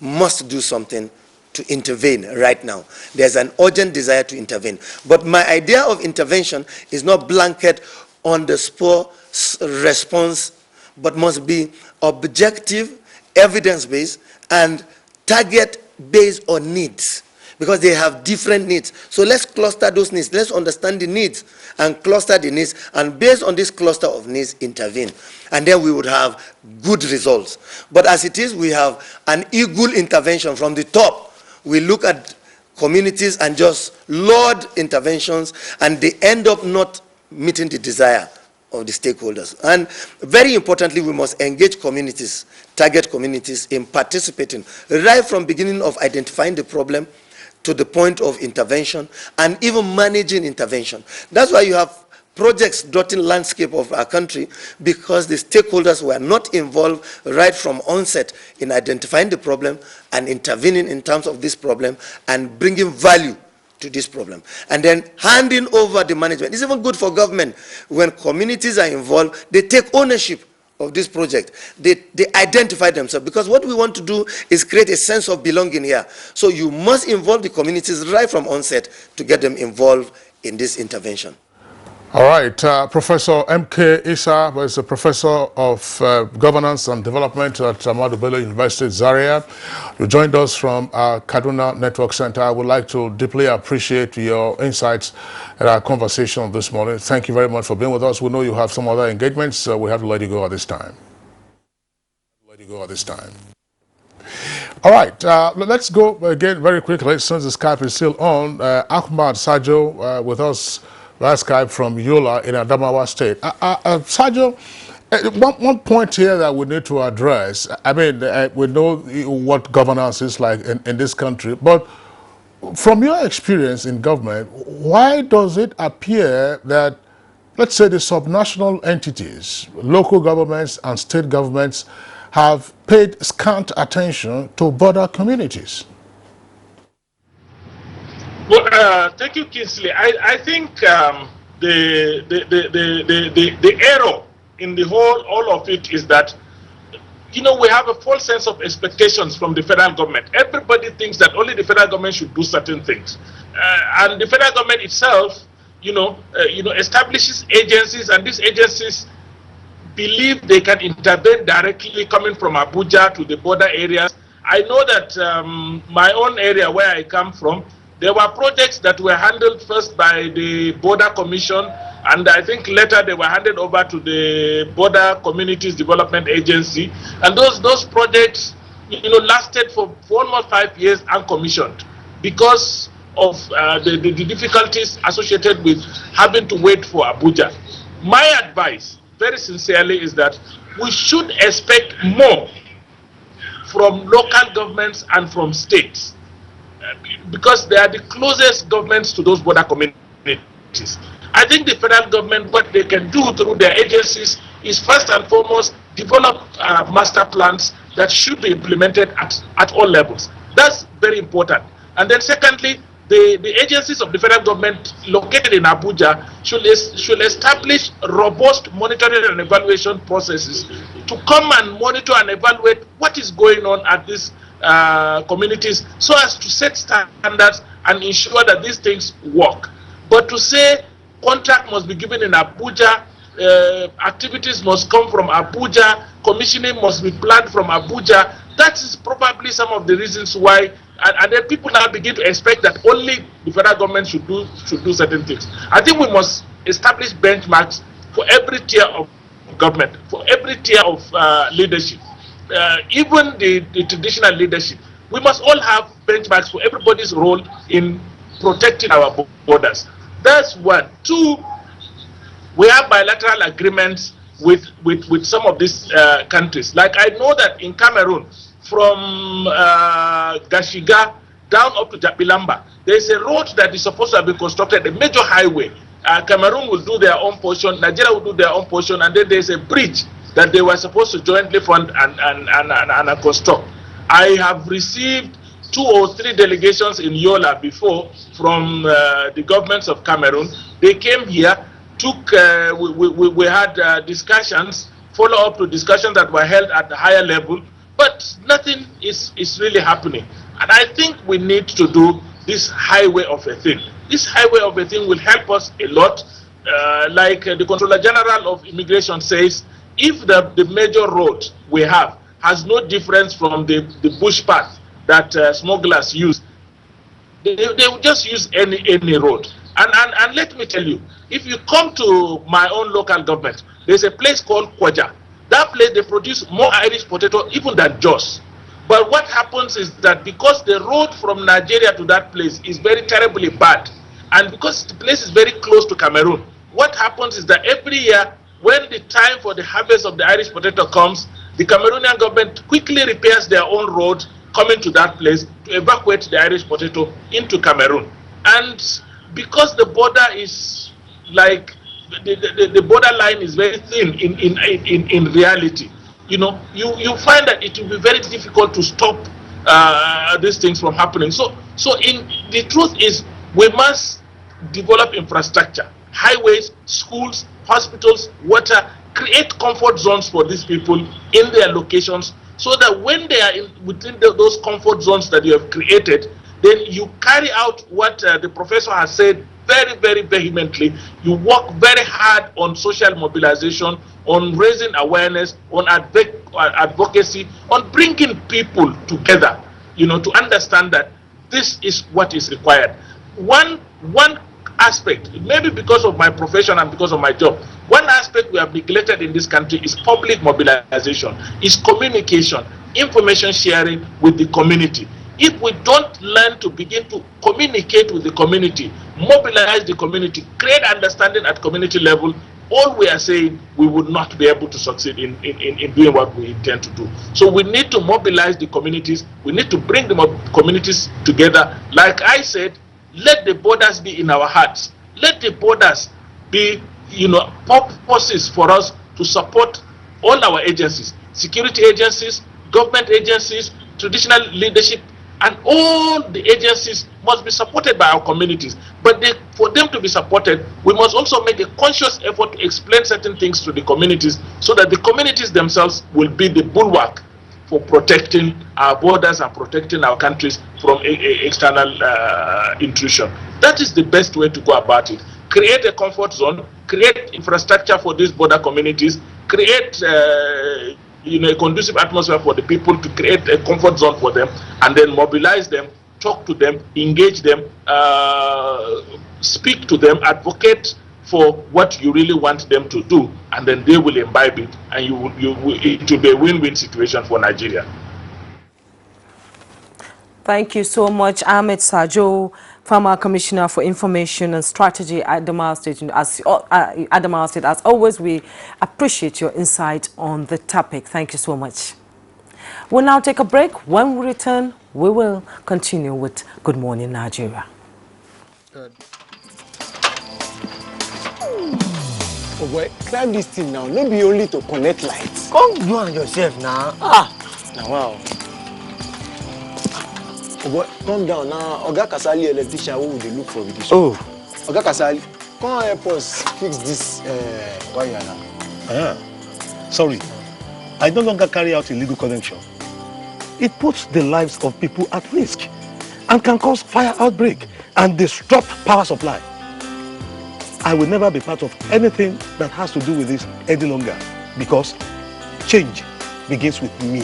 must do something to intervene right now. There's an urgent desire to intervene. But my idea of intervention is not blanket on the spot response, but must be objective, evidence-based, and target-based on needs, because they have different needs. So let's cluster those needs. Let's understand the needs and cluster the needs, and based on this cluster of needs, intervene. And then we would have good results. But as it is, we have an eagle intervention from the top. We look at communities and just laud interventions, and they end up not meeting the desire of the stakeholders. And very importantly, we must engage communities, target communities in participating right from beginning of identifying the problem to the point of intervention, and even managing intervention. That's why you have projects dotting landscape of our country, because the stakeholders were not involved right from onset in identifying the problem and intervening in terms of this problem and bringing value to this problem. And then handing over the management. It's even good for government when communities are involved, they take ownership of this project. They identify themselves, because what we want to do is create a sense of belonging here. So you must involve the communities right from onset to get them involved in this intervention. All right, Professor M.K. Issa was a professor of governance and development at Ahmadu Bello University, Zaria. You joined us from Kaduna Network Center. I would like to deeply appreciate your insights at our conversation this morning. Thank you very much for being with us. We know you have some other engagements, so we have to let you go at this time. All right, let's go again very quickly, since the Skype is still on. Ahmad Sajo with us via Skype from Yola in Adamawa State. Sajo, one point here that we need to address, I mean, we know what governance is like in this country, but from your experience in government, why does it appear that, let's say, the subnational entities, local governments and state governments, have paid scant attention to border communities? Well, thank you, Kingsley. I think the error in the all of it is that, we have a false sense of expectations from the federal government. Everybody thinks that only the federal government should do certain things. And the federal government itself establishes agencies, and these agencies believe they can intervene directly coming from Abuja to the border areas. I know that my own area where I come from, there were projects that were handled first by the Border Commission, and I think later they were handed over to the Border Communities Development Agency. And those projects, lasted for almost 5 years uncommissioned because of the difficulties associated with having to wait for Abuja. My advice, very sincerely, is that we should expect more from local governments and from states, because they are the closest governments to those border communities. I think the federal government, what they can do through their agencies is first and foremost develop master plans that should be implemented at all levels. That's very important. And then secondly, the agencies of the federal government located in Abuja should establish robust monitoring and evaluation processes to come and monitor and evaluate what is going on at these communities, so as to set standards and ensure that these things work. But to say contract must be given in Abuja, activities must come from Abuja, commissioning must be planned from Abuja, that is probably some of the reasons why, and then people now begin to expect that only the federal government should do certain things. I think we must establish benchmarks for every tier of government, for every tier of leadership, even the traditional leadership. We must all have benchmarks for everybody's role in protecting our borders. That's one. Two, we have bilateral agreements with some of these countries. Like I know that in Cameroon, from Gashiga down up to Jabilamba, there is a road that is supposed to have been constructed, a major highway. Cameroon will do their own portion, Nigeria will do their own portion, and then there is a bridge that they were supposed to jointly fund and construct. I have received 2 or 3 delegations in Yola before from the governments of Cameroon. They came here, we had discussions, follow-up to discussions that were held at the higher level, but nothing is really happening. And I think we need to do this highway of a thing. This highway of a thing will help us a lot. Like the Controller General of Immigration says, if the major road we have has no difference from the bush path that smugglers use, they will just use any road. And let me tell you, if you come to my own local government, there's a place called Kwaja. That place, they produce more Irish potato even than Jos. But what happens is that because the road from Nigeria to that place is very terribly bad, and because the place is very close to Cameroon, what happens is that every year, when the time for the harvest of the Irish potato comes, the Cameroonian government quickly repairs their own road coming to that place to evacuate the Irish potato into Cameroon. And because the border is like, the borderline is very thin in reality, you find that it will be very difficult to stop these things from happening. So the truth is, we must develop infrastructure, highways, schools, hospitals, water, create comfort zones for these people in their locations, so that when they are within those comfort zones that you have created, then you carry out what the professor has said very, very vehemently. You work very hard on social mobilization, on raising awareness, on advocacy, on bringing people together, to understand that this is what is required. One aspect, maybe because of my profession and because of my job, one aspect we have neglected in this country is public mobilization, is communication, information sharing with the community. If we don't learn to begin to communicate with the community, mobilize the community, create understanding at community level, all we are saying, we would not be able to succeed in doing what we intend to do. So we need to mobilize the communities. We need to bring the communities together. Like I said, let the borders be in our hearts. Let the borders be, purposes for us to support all our agencies, security agencies, government agencies, traditional leadership, and all the agencies must be supported by our communities. But for them to be supported, we must also make a conscious effort to explain certain things to the communities, so that the communities themselves will be the bulwark for protecting our borders and protecting our countries from external intrusion. That is the best way to go about it. create a comfort zone, create infrastructure for these border communities, create a conducive atmosphere for the people, to create a comfort zone for them, and then mobilize them, talk to them, engage them, speak to them, advocate for what you really want them to do, and then they will imbibe it, and it will be a win-win situation for Nigeria. Thank you so much, Ahmed Sajo, former Commissioner for Information and Strategy at Adamawa State. Adamawa State, as always, we appreciate your insight on the topic. Thank you so much. We'll now take a break. When we return, we will continue with Good Morning Nigeria. Good. Oh boy, climb this thing now. Not be only to connect lights. Come do on yourself now. Now wow. Oh boy, calm down now. Oga Kasali electrician, who would they look for with this? Oh, Oga Kasali, come help us fix this wire now. Sorry, I no longer carry out illegal connection. It puts the lives of people at risk and can cause fire outbreak and disrupt power supply. I will never be part of anything that has to do with this any longer, because change begins with me.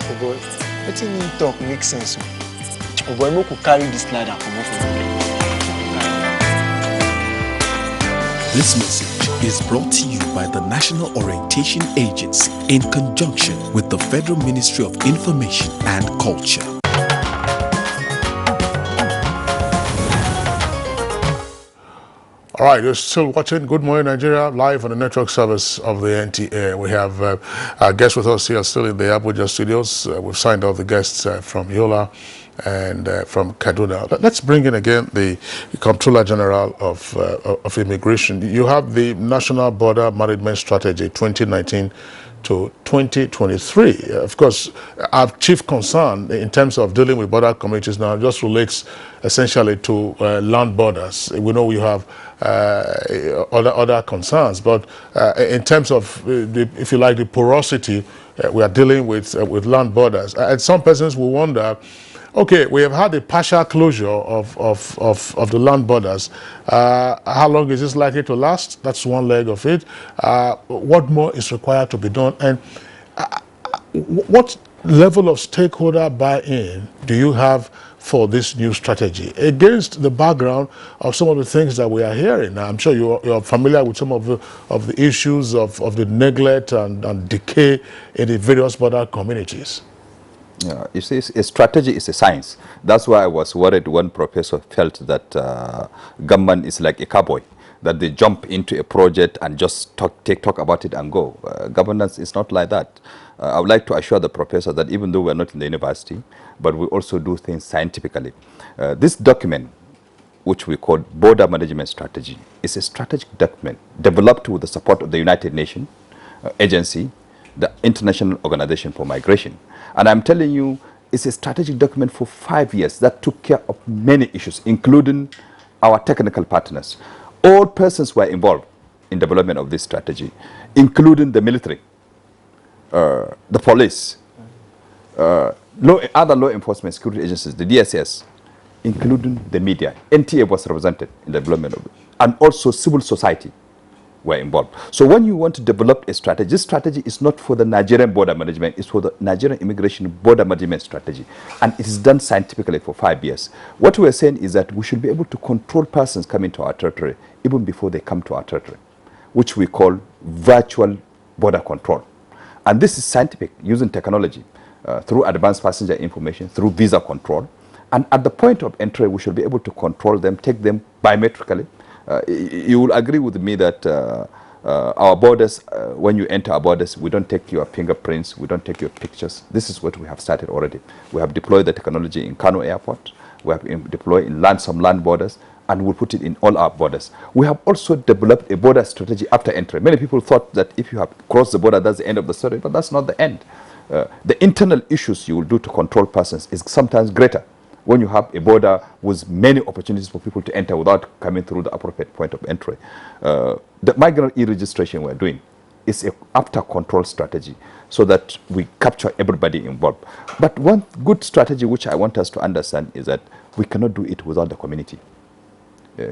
Oh boy, letting him talk makes sense. Oh boy, we could carry this ladder from off. This message is brought to you by the National Orientation Agency in conjunction with the Federal Ministry of Information and Culture. All right, you're still watching Good Morning Nigeria live on the network service of the NTA. We have our guests with us here still in the Abuja studios. We've signed off the guests from Yola and from Kaduna. Let's bring in again the Comptroller General of Immigration. You have the National Border Management Strategy 2019 to 2023. Of course, our chief concern in terms of dealing with border communities now just relates essentially to land borders. We know you have other concerns, but in terms of, if you like, the porosity, we are dealing with land borders. And some persons will wonder, okay, we have had a partial closure of the land borders. How long is this likely to last? That's one leg of it. What more is required to be done? And what level of stakeholder buy-in do you have for this new strategy against the background of some of the things that we are hearing? Now, I'm sure you're familiar with some of the issues of the neglect and decay in the various border communities. Yeah, you see, a strategy is a science. That's why I was worried when Professor felt that government is like a cowboy, that they jump into a project and just talk about it and go. Governance is not like that. I would like to assure the professor that even though we're not in the university, but we also do things scientifically. This document, which we call Border Management Strategy, is a strategic document developed with the support of the United Nations Agency, the International Organization for Migration. And I'm telling you, it's a strategic document for 5 years that took care of many issues, including our technical partners. All persons were involved in development of this strategy, including the military, the police, other law enforcement security agencies, the DSS, including the media. NTA was represented in the development of it, and also civil society were involved. So when you want to develop a strategy, this strategy is not for the Nigerian border management, it's for the Nigerian immigration border management strategy. And it is done scientifically for 5 years. What we are saying is that we should be able to control persons coming to our territory even before they come to our territory, which we call virtual border control. And this is scientific, using technology, through advanced passenger information, through visa control. And at the point of entry, we should be able to control them, take them biometrically. You will agree with me that our borders, when you enter our borders, we don't take your fingerprints, we don't take your pictures. This is what we have started already. We have deployed the technology in Kano Airport, we have deployed in some land borders, and we'll put it in all our borders. We have also developed a border strategy after entry. Many people thought that if you have crossed the border, that's the end of the story, but that's not the end. The internal issues you will do to control persons is sometimes greater when you have a border with many opportunities for people to enter without coming through the appropriate point of entry. The migrant e-registration we're doing is a after control strategy so that we capture everybody involved. But one good strategy which I want us to understand is that we cannot do it without the community.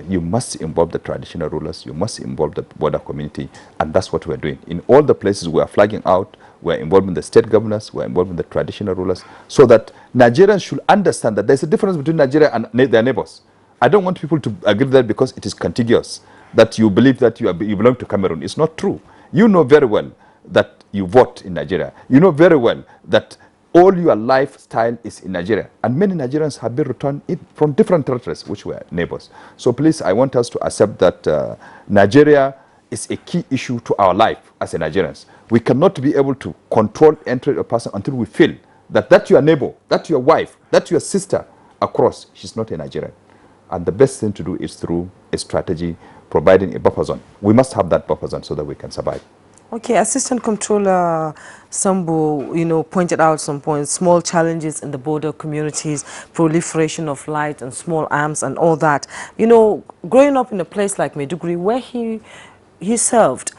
You must involve the traditional rulers, you must involve the border community, and that's what we're doing. In all the places we are flagging out, we're involving the state governors, we're involving the traditional rulers, so that Nigerians should understand that there's a difference between Nigeria and their neighbors. I don't want people to agree that because it is contiguous, that you believe that you belong to Cameroon. It's not true. You know very well that you vote in Nigeria. You know very well that all your lifestyle is in Nigeria. And many Nigerians have been returned from different territories, which were neighbors. So please, I want us to accept that Nigeria is a key issue to our life as a Nigerians. We cannot be able to control entry of a person until we feel that your neighbor, that your wife, that your sister across, she's not a Nigerian. And the best thing to do is through a strategy, providing a buffer zone. We must have that buffer zone so that we can survive. Okay, Assistant Comptroller Sambo, pointed out some points, small challenges in the border communities, proliferation of light and small arms and all that. Growing up in a place like Maiduguri, where he served,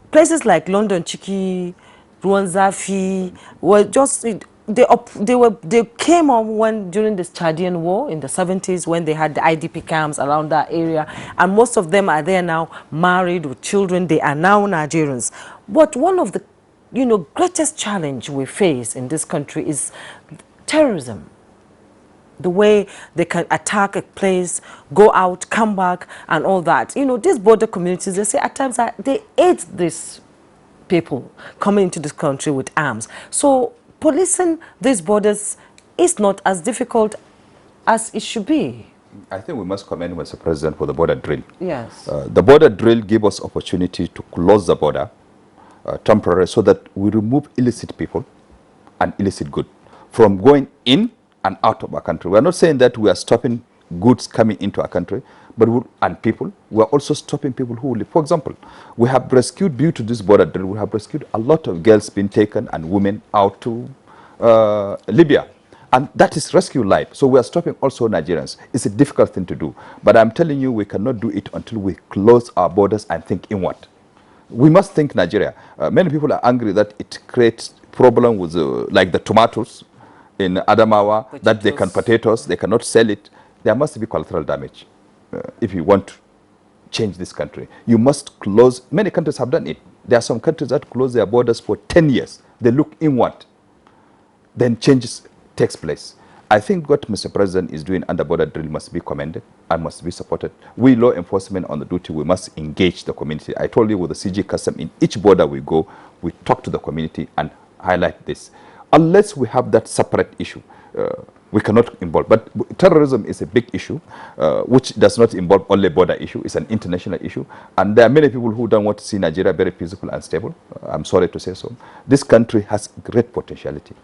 places like London Chiki, Ruanzafi were just... They came on during the Chadian War in the 70s, when they had the IDP camps around that area, and most of them are there now, married with children. They are now Nigerians. But one of the greatest challenge we face in this country is terrorism. The way they can attack a place, go out, come back, and all that. These border communities, they say at times that they aid these people coming into this country with arms. So policing these borders is not as difficult as it should be. I think we must commend Mr. President for the border drill. Yes. The border drill gave us opportunity to close the border temporarily so that we remove illicit people and illicit goods from going in and out of our country. We are not saying that we are stopping goods coming into our country, but and people, we are also stopping people who live. For example, we have rescued, due to this border drill, we have rescued a lot of girls being taken and women out to Libya. And that is rescue life. So we are stopping also Nigerians. It's a difficult thing to do. But I'm telling you, we cannot do it until we close our borders and think inward. We must think Nigeria. Many people are angry that it creates problem with like the tomatoes in Adamawa, that they can potatoes, they cannot sell it. There must be collateral damage. If you want to change this country, you must close. Many countries have done it. There are some countries that close their borders for 10 years. They look inward. Then changes takes place. I think what Mr. President is doing under border drill must be commended and must be supported. We law enforcement on the duty, we must engage the community. I told you with the CG custom, in each border we go, we talk to the community and highlight this. Unless we have that separate issue, we cannot involve. But terrorism is a big issue, which does not involve only border issue. It's an international issue. And there are many people who don't want to see Nigeria very peaceful and stable. I'm sorry to say so. This country has great potentiality.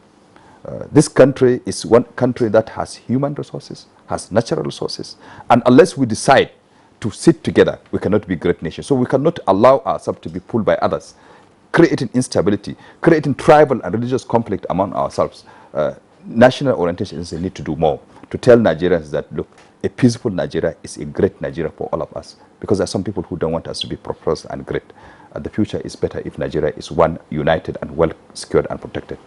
This country is one country that has human resources, has natural resources. And unless we decide to sit together, we cannot be a great nation. So we cannot allow ourselves to be pulled by others, creating instability, creating tribal and religious conflict among ourselves. National orientations need to do more to tell Nigerians that, look, a peaceful Nigeria is a great Nigeria for all of us. Because there are some people who don't want us to be prosperous and great. The future is better if Nigeria is one, united and well secured and protected.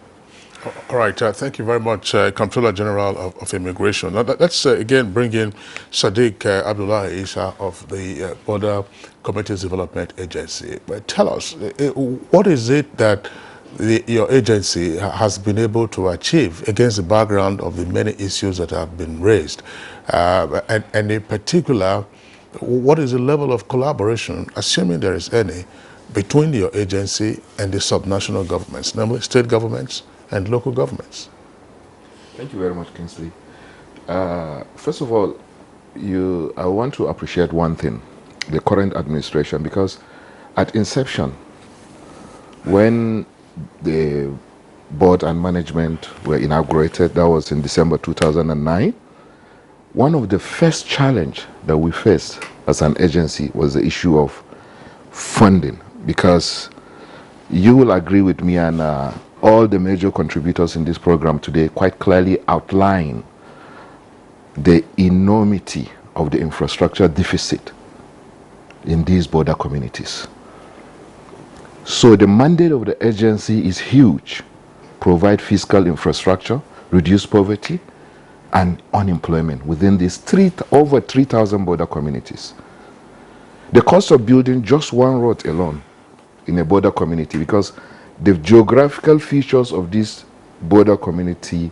All right, thank you very much, Comptroller General of Immigration. Now, let's again bring in Sadiq Abdullah Isa of the Border Communities Development Agency. Tell us, what is it that your agency has been able to achieve against the background of the many issues that have been raised? And in particular, what is the level of collaboration, assuming there is any, between your agency and the subnational governments, namely state governments and local governments? Thank you very much, Kingsley. First of all, I want to appreciate one thing, the current administration, because at inception, when the board and management were inaugurated, that was in December 2009, one of the first challenge that we faced as an agency was the issue of funding, because you will agree with me, and all the major contributors in this program today quite clearly outline the enormity of the infrastructure deficit in these border communities. So the mandate of the agency is huge. Provide fiscal infrastructure, reduce poverty and unemployment within these over 3,000 border communities. The cost of building just one road alone in a border community, because the geographical features of this border community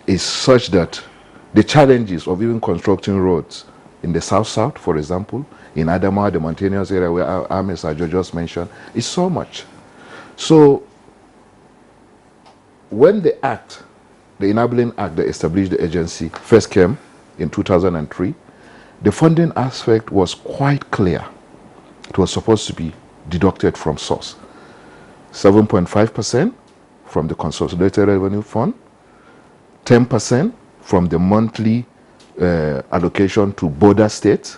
is such that the challenges of even constructing roads in the south-south, for example, in Adamawa, the mountainous area where Ahmed Sajo just mentioned, is so much. So when the act, the enabling act that established the agency first came in 2003, the funding aspect was quite clear. It was supposed to be deducted from source. 7.5% from the Consolidated Revenue Fund, 10% from the monthly allocation to border states,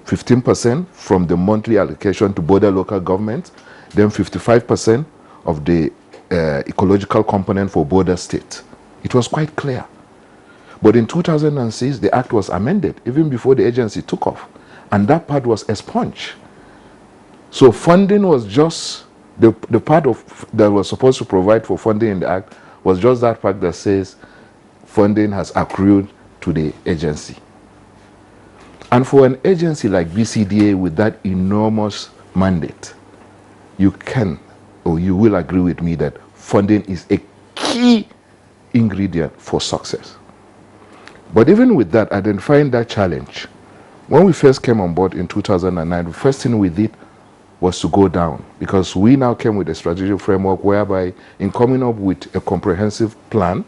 15% from the monthly allocation to border local government, then 55% of the ecological component for border states. It was quite clear. But in 2006, the act was amended even before the agency took off, and that part was expunged. So funding was just the part of that was supposed to provide for funding in the act was just that part that says funding has accrued to the agency. And for an agency like BCDA with that enormous mandate, you can or you will agree with me that funding is a key ingredient for success. But even with that, identifying that challenge, when we first came on board in 2009, the first thing we did was to go down, because we now came with a strategic framework whereby in coming up with a comprehensive plan,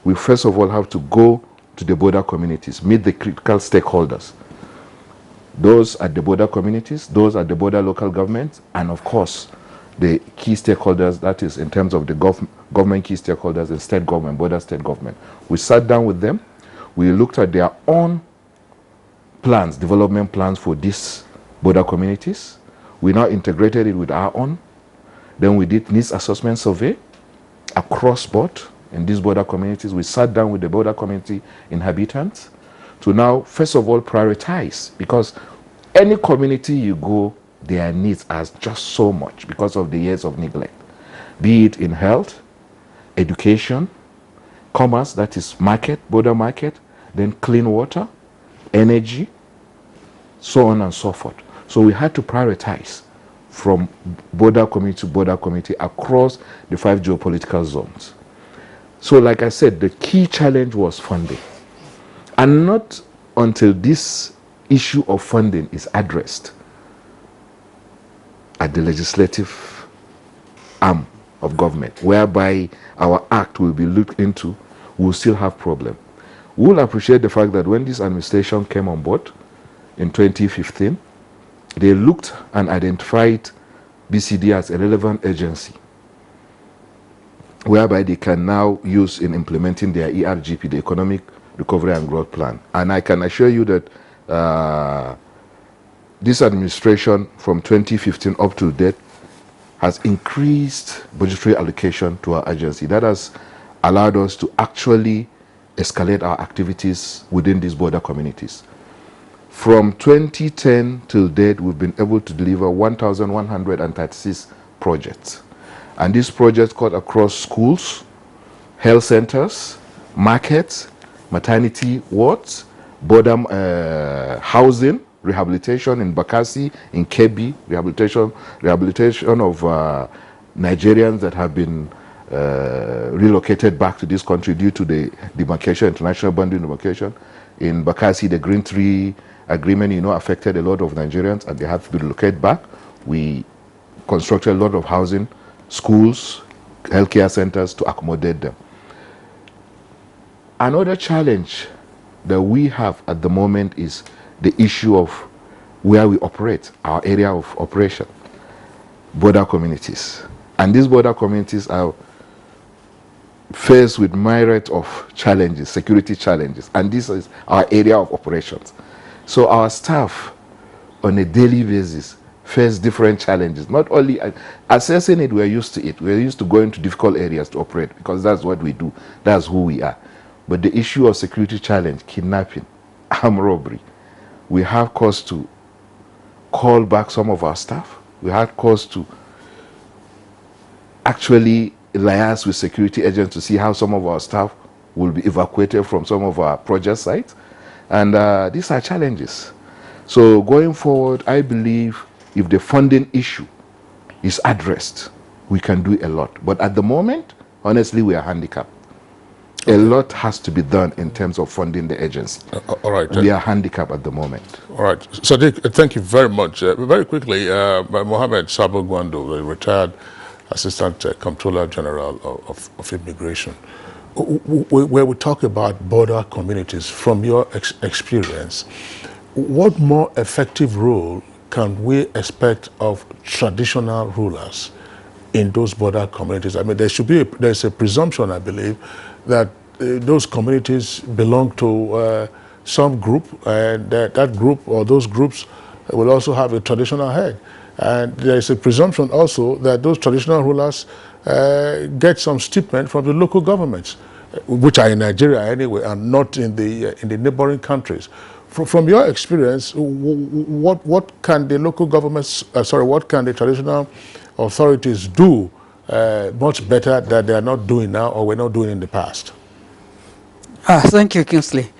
we first of all have to go to the border communities, meet the critical stakeholders. Those at the border communities, those at the border local governments, and of course, the key stakeholders, that is in terms of the government key stakeholders and state government, border state government. We sat down with them, we looked at their own plans, development plans for these border communities. We now integrated it with our own. Then we did needs assessment survey across board in these border communities. We sat down with the border community inhabitants to now, first of all, prioritize, because any community you go, their needs are just so much because of the years of neglect, be it in health, education, commerce, that is market, border market, then clean water, energy, so on and so forth. So we had to prioritize from border community to border community across the 5 geopolitical zones. So like I said, the key challenge was funding. And not until this issue of funding is addressed at the legislative arm of government, whereby our act will be looked into, we'll still have problem. We'll appreciate the fact that when this administration came on board in 2015, they looked and identified BCD as a relevant agency, whereby they can now use in implementing their ERGP, the Economic Recovery and Growth Plan. And I can assure you that this administration from 2015 up to date has increased budgetary allocation to our agency. That has allowed us to actually escalate our activities within these border communities. From 2010 till date, we've been able to deliver 1,136 projects. And these projects cut across schools, health centers, markets, maternity wards, border housing, rehabilitation in Bakassi, in Kebbi, rehabilitation of Nigerians that have been relocated back to this country due to the demarcation, international boundary demarcation. In Bakassi, the Green Tree Agreement, affected a lot of Nigerians and they had to be relocated back. We constructed a lot of housing, schools, healthcare centers to accommodate them. Another challenge that we have at the moment is the issue of where we operate, our area of operation, border communities. And these border communities are faced with myriad of challenges, security challenges, and this is our area of operations. So our staff on a daily basis face different challenges. Not only assessing it, we're used to it. We're used to going to difficult areas to operate because that's what we do. That's who we are. But the issue of security challenge, kidnapping, armed robbery, we have cause to call back some of our staff. We had cause to actually liaise with security agents to see how some of our staff will be evacuated from some of our project sites. And these are challenges. So going forward, I believe if the funding issue is addressed, we can do a lot. But at the moment, honestly, we are handicapped. Okay. A lot has to be done in terms of funding the agency. All right. We are handicapped at the moment. All right. Sadiq, thank you very much. Very quickly, Mohammed Sabo Gwando, the retired Assistant Comptroller General of Immigration. Where we talk about border communities, from your experience, what more effective role can we expect of traditional rulers in those border communities? I mean, there's a presumption, I believe, that those communities belong to some group, and that group or those groups will also have a traditional head. And there's a presumption also that those traditional rulers get some stipend from the local governments, which are in Nigeria anyway, and not in the neighboring countries. From your experience, what can the local governments, what can the traditional authorities do much better that they are not doing now or were not doing in the past? Thank you, Kingsley.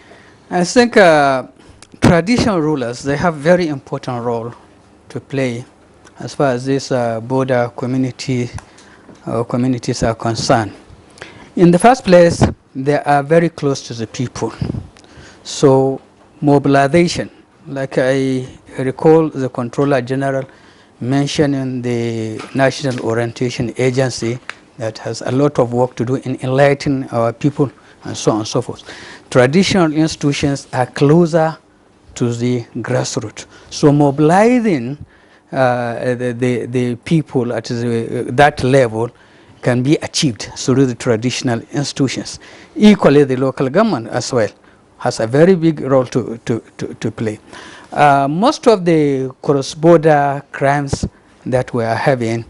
I think traditional rulers, they have very important role to play as far as this border communities are concerned. In the first place, they are very close to the people. So mobilization, like I recall the Controller General mentioning the National Orientation Agency that has a lot of work to do in enlightening our people and so on and so forth. Traditional institutions are closer to the grassroots. So mobilizing the people at that level can be achieved through the traditional institutions. Equally, the local government as well has a very big role to play. Most of the cross-border crimes that we are having,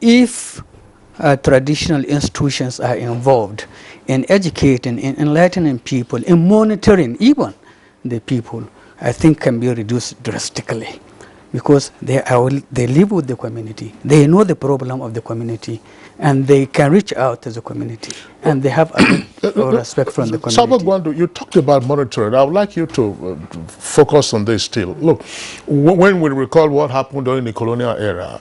if traditional institutions are involved in educating, in enlightening people, in monitoring even the people, I think can be reduced drastically, because they live with the community, they know the problem of the community, and they can reach out to the community, and they have a respect from the community. Sabo Gwando, you talked about monitoring. I would like you to focus on this still. Look, when we recall what happened during the colonial era,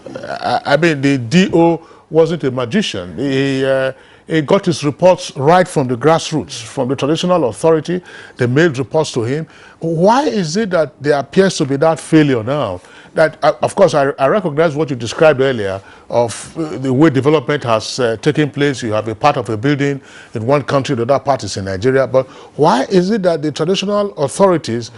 I mean, the DO wasn't a magician. He got his reports right from the grassroots, from the traditional authority. They made reports to him. Why is it that there appears to be that failure now? That, of course, I recognize what you described earlier of the way development has taken place. You have a part of a building in one country, the other part is in Nigeria. But why is it that the traditional authorities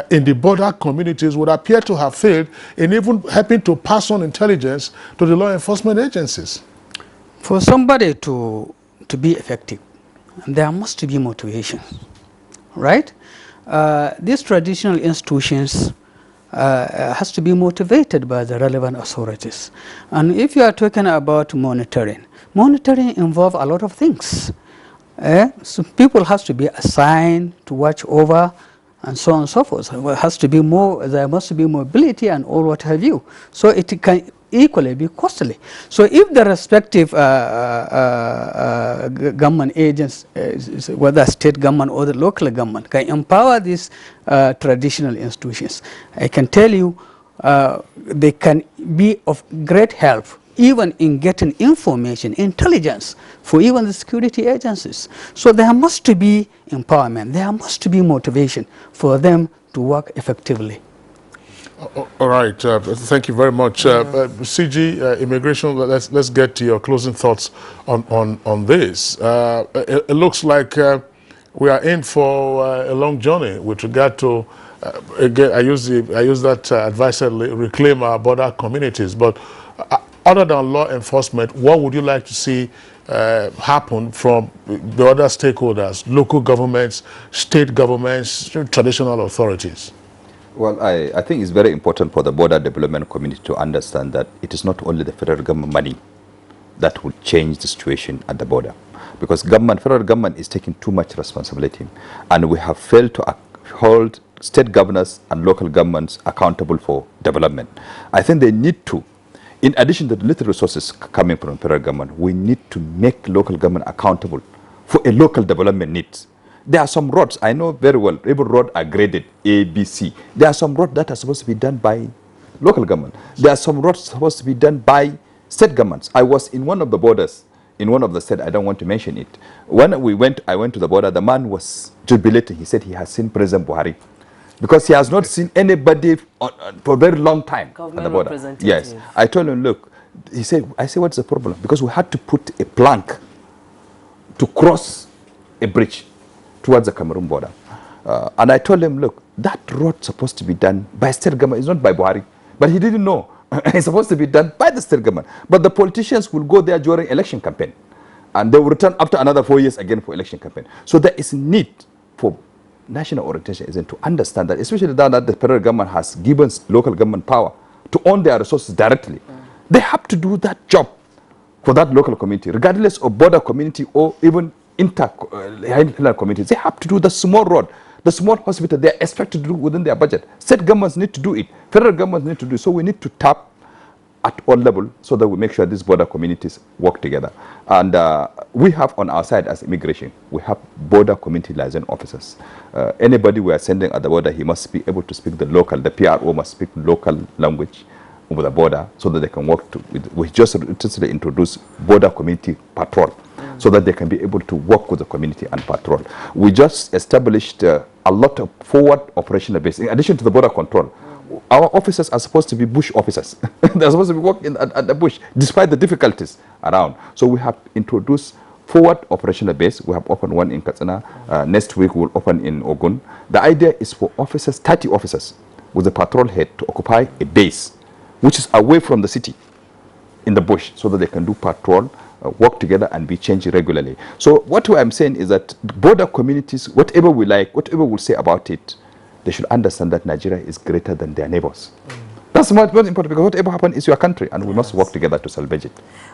in the border communities would appear to have failed in even helping to pass on intelligence to the law enforcement agencies? For somebody to be effective, there must be motivation, right? These traditional institutions has to be motivated by the relevant authorities. And if you are talking about monitoring involves a lot of things. So people have to be assigned to watch over and so on and so forth. There must be mobility and all what have you. So it can equally be costly. So if the respective government agents, whether state government or the local government, can empower these traditional institutions, I can tell you they can be of great help even in getting information, intelligence for even the security agencies. So there must be empowerment, there must be motivation for them to work effectively. All right, thank you very much. CG, immigration, let's get to your closing thoughts on this. It looks like we are in for a long journey with regard to, again, I use that advisedly, reclaim our border communities. But other than law enforcement, what would you like to see happen from the other stakeholders, local governments, state governments, traditional authorities? Well, I think it's very important for the border development community to understand that it is not only the federal government money that will change the situation at the border, because federal government is taking too much responsibility, and we have failed to hold state governors and local governments accountable for development. I think they need to In addition to the little resources coming from federal government, we need to make local government accountable for a local development needs. There are some roads, I know very well, every road are graded A, B, C. There are some roads that are supposed to be done by local government. There are some roads supposed to be done by state governments. I was in one of the borders, in one of the state, I don't want to mention it. When I went to the border, the man was jubilating. He said he has seen President Buhari because he has not seen anybody for a very long time at the border. Yes. I told him, look, he said, I said, what's the problem? Because we had to put a plank to cross a bridge towards the Cameroon border. And I told him, look, that road supposed to be done by state government. It's not by Buhari. But he didn't know. It's supposed to be done by the state government. But the politicians will go there during election campaign. And they will return after another 4 years again for election campaign. So there is need for national orientation isn't to understand that, especially now that the federal government has given local government power to own their resources directly. They have to do that job for that local community, regardless of border community or even inter communities. They have to do the small road, the small hospital. They are expected to do within their budget. State governments need to do it. Federal governments need to do it. So we need to tap at all levels so that we make sure these border communities work together. And we have on our side as immigration, we have border community liaison officers. Anybody we are sending at the border, he must be able to speak the local, the PRO must speak local language over the border so that they can work we just recently introduced border community patrol so that they can be able to work with the community and patrol. We just established a lot of forward operational base. In addition to the border control, our officers are supposed to be bush officers. They're supposed to be working at the bush, despite the difficulties around. So we have introduced forward operational base. We have opened one in Katsina. Next week we'll open in Ogun. The idea is for officers, 30 officers, with a patrol head to occupy a base, which is away from the city, in the bush, so that they can do patrol, work together and be changed regularly. So what I'm saying is that border communities, whatever we like, whatever we'll say about it, they should understand that Nigeria is greater than their neighbors. That's much more important, because whatever happens is your country, and we must work together to salvage it.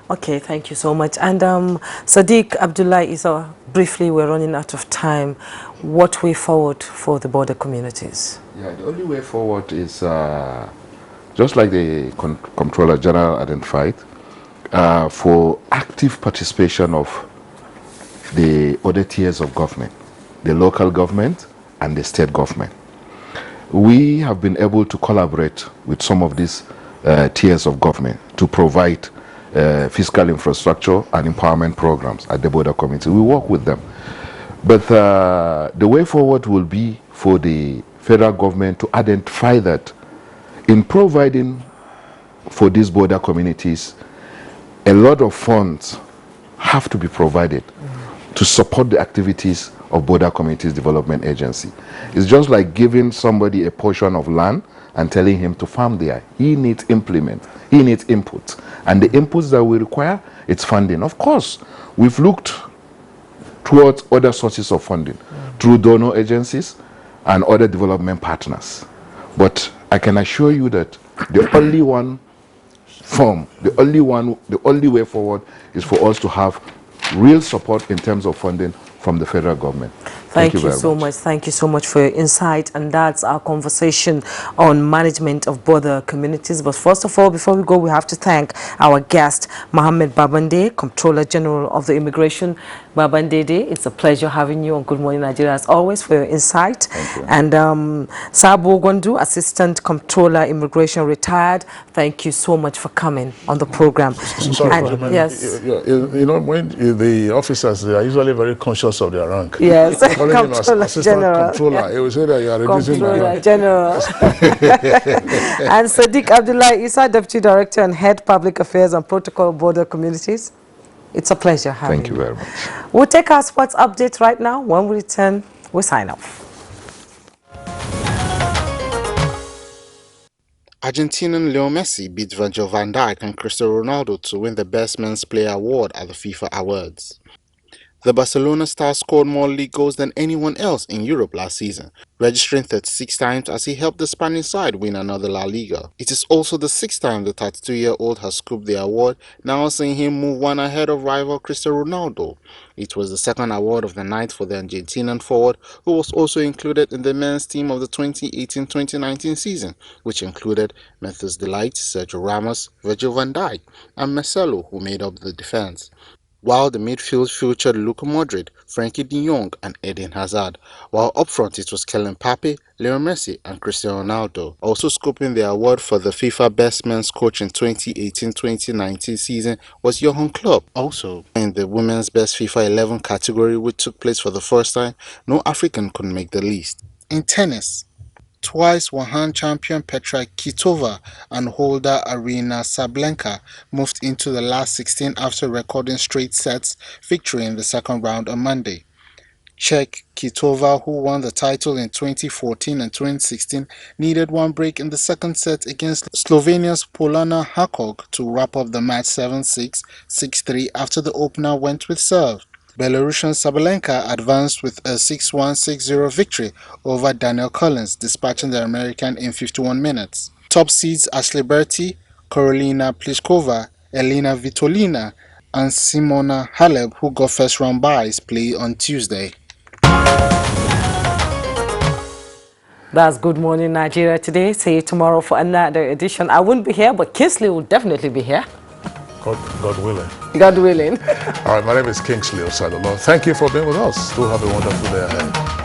Okay, thank you so much. And Sadiq Abdullah Isa, briefly, we're running out of time. What way forward for the border communities? Yeah, the only way forward is, just like the Comptroller General identified, for active participation of the other tiers of government, the local government and the state government. We have been able to collaborate with some of these tiers of government to provide fiscal infrastructure and empowerment programs at the border community. We work with them. But the way forward will be for the federal government to identify that in providing for these border communities, a lot of funds have to be provided to support the activities of Border Communities Development Agency. It's just like giving somebody a portion of land and telling him to farm there. He needs implement, he needs input. And the inputs that we require, it's funding. Of course, we've looked towards other sources of funding through donor agencies and other development partners. But I can assure you that the only one form, the only way forward is for us to have real support in terms of funding from the federal government. Thank you so much. Thank you so much for your insight. And that's our conversation on management of border communities. But first of all, before we go, we have to thank our guest, Mohammed Babande, Comptroller General of the Immigration. Babande, it's a pleasure having you on Good Morning Nigeria, as always, for your insight. Thank you. And Sabo Gondu, Assistant Comptroller Immigration, retired. Thank you so much for coming on the program. Sorry, yes. You know, when the officers, they are usually very conscious of their rank. Yes. Comptroller General. Comptroller. It will say that you are reducing Comptroller General. And Sadiq Abdullah Isa, Deputy Director and Head Public Affairs and Protocol Border Communities. It's a pleasure having you. Thank you very much. We'll take our sports update right now. When we return, we sign off. Argentinian Leo Messi beat Virgil van Dijk and Cristiano Ronaldo to win the Best Men's Player award at the FIFA Awards. The Barcelona star scored more league goals than anyone else in Europe last season, registering 36 times as he helped the Spanish side win another La Liga. It is also the 6th time the 32-year-old has scooped the award, now seeing him move one ahead of rival Cristiano Ronaldo. It was the second award of the night for the Argentinian forward, who was also included in the men's team of the 2018-2019 season, which included Memphis Delight, Sergio Ramos, Virgil van Dijk, and Marcelo, who made up the defense. While the midfield featured Luka Modric, Frankie de Jong, and Eden Hazard, while up front it was Kylian Mbappe, Leo Messi, and Cristiano Ronaldo. Also scooping the award for the FIFA Best Men's Coach in 2018-2019 season was Johan Klopp. Also, in the Women's Best FIFA 11 category, which took place for the first time, no African could make the list. In tennis, twice Wuhan champion Petra Kvitova and holder Aryna Sabalenka moved into the last 16 after recording straight sets victory in the second round on Monday. Czech Kvitova, who won the title in 2014 and 2016, needed one break in the second set against Slovenia's Polona Hakog to wrap up the match 7-6, 6-3 after the opener went with serve. Belarusian Sabalenka advanced with a 6-1, 6-0 victory over Danielle Collins, dispatching the American in 51 minutes. Top seeds Ashley Berty, Karolina Pliskova, Elena Vitolina, and Simona Halep, who got first-round byes, play on Tuesday. That's Good Morning Nigeria today. See you tomorrow for another edition. I won't be here, but Kingsley will definitely be here. God willing. God willing. All right, my name is Kingsley Osadolo. Thank you for being with us. Do have a wonderful day ahead.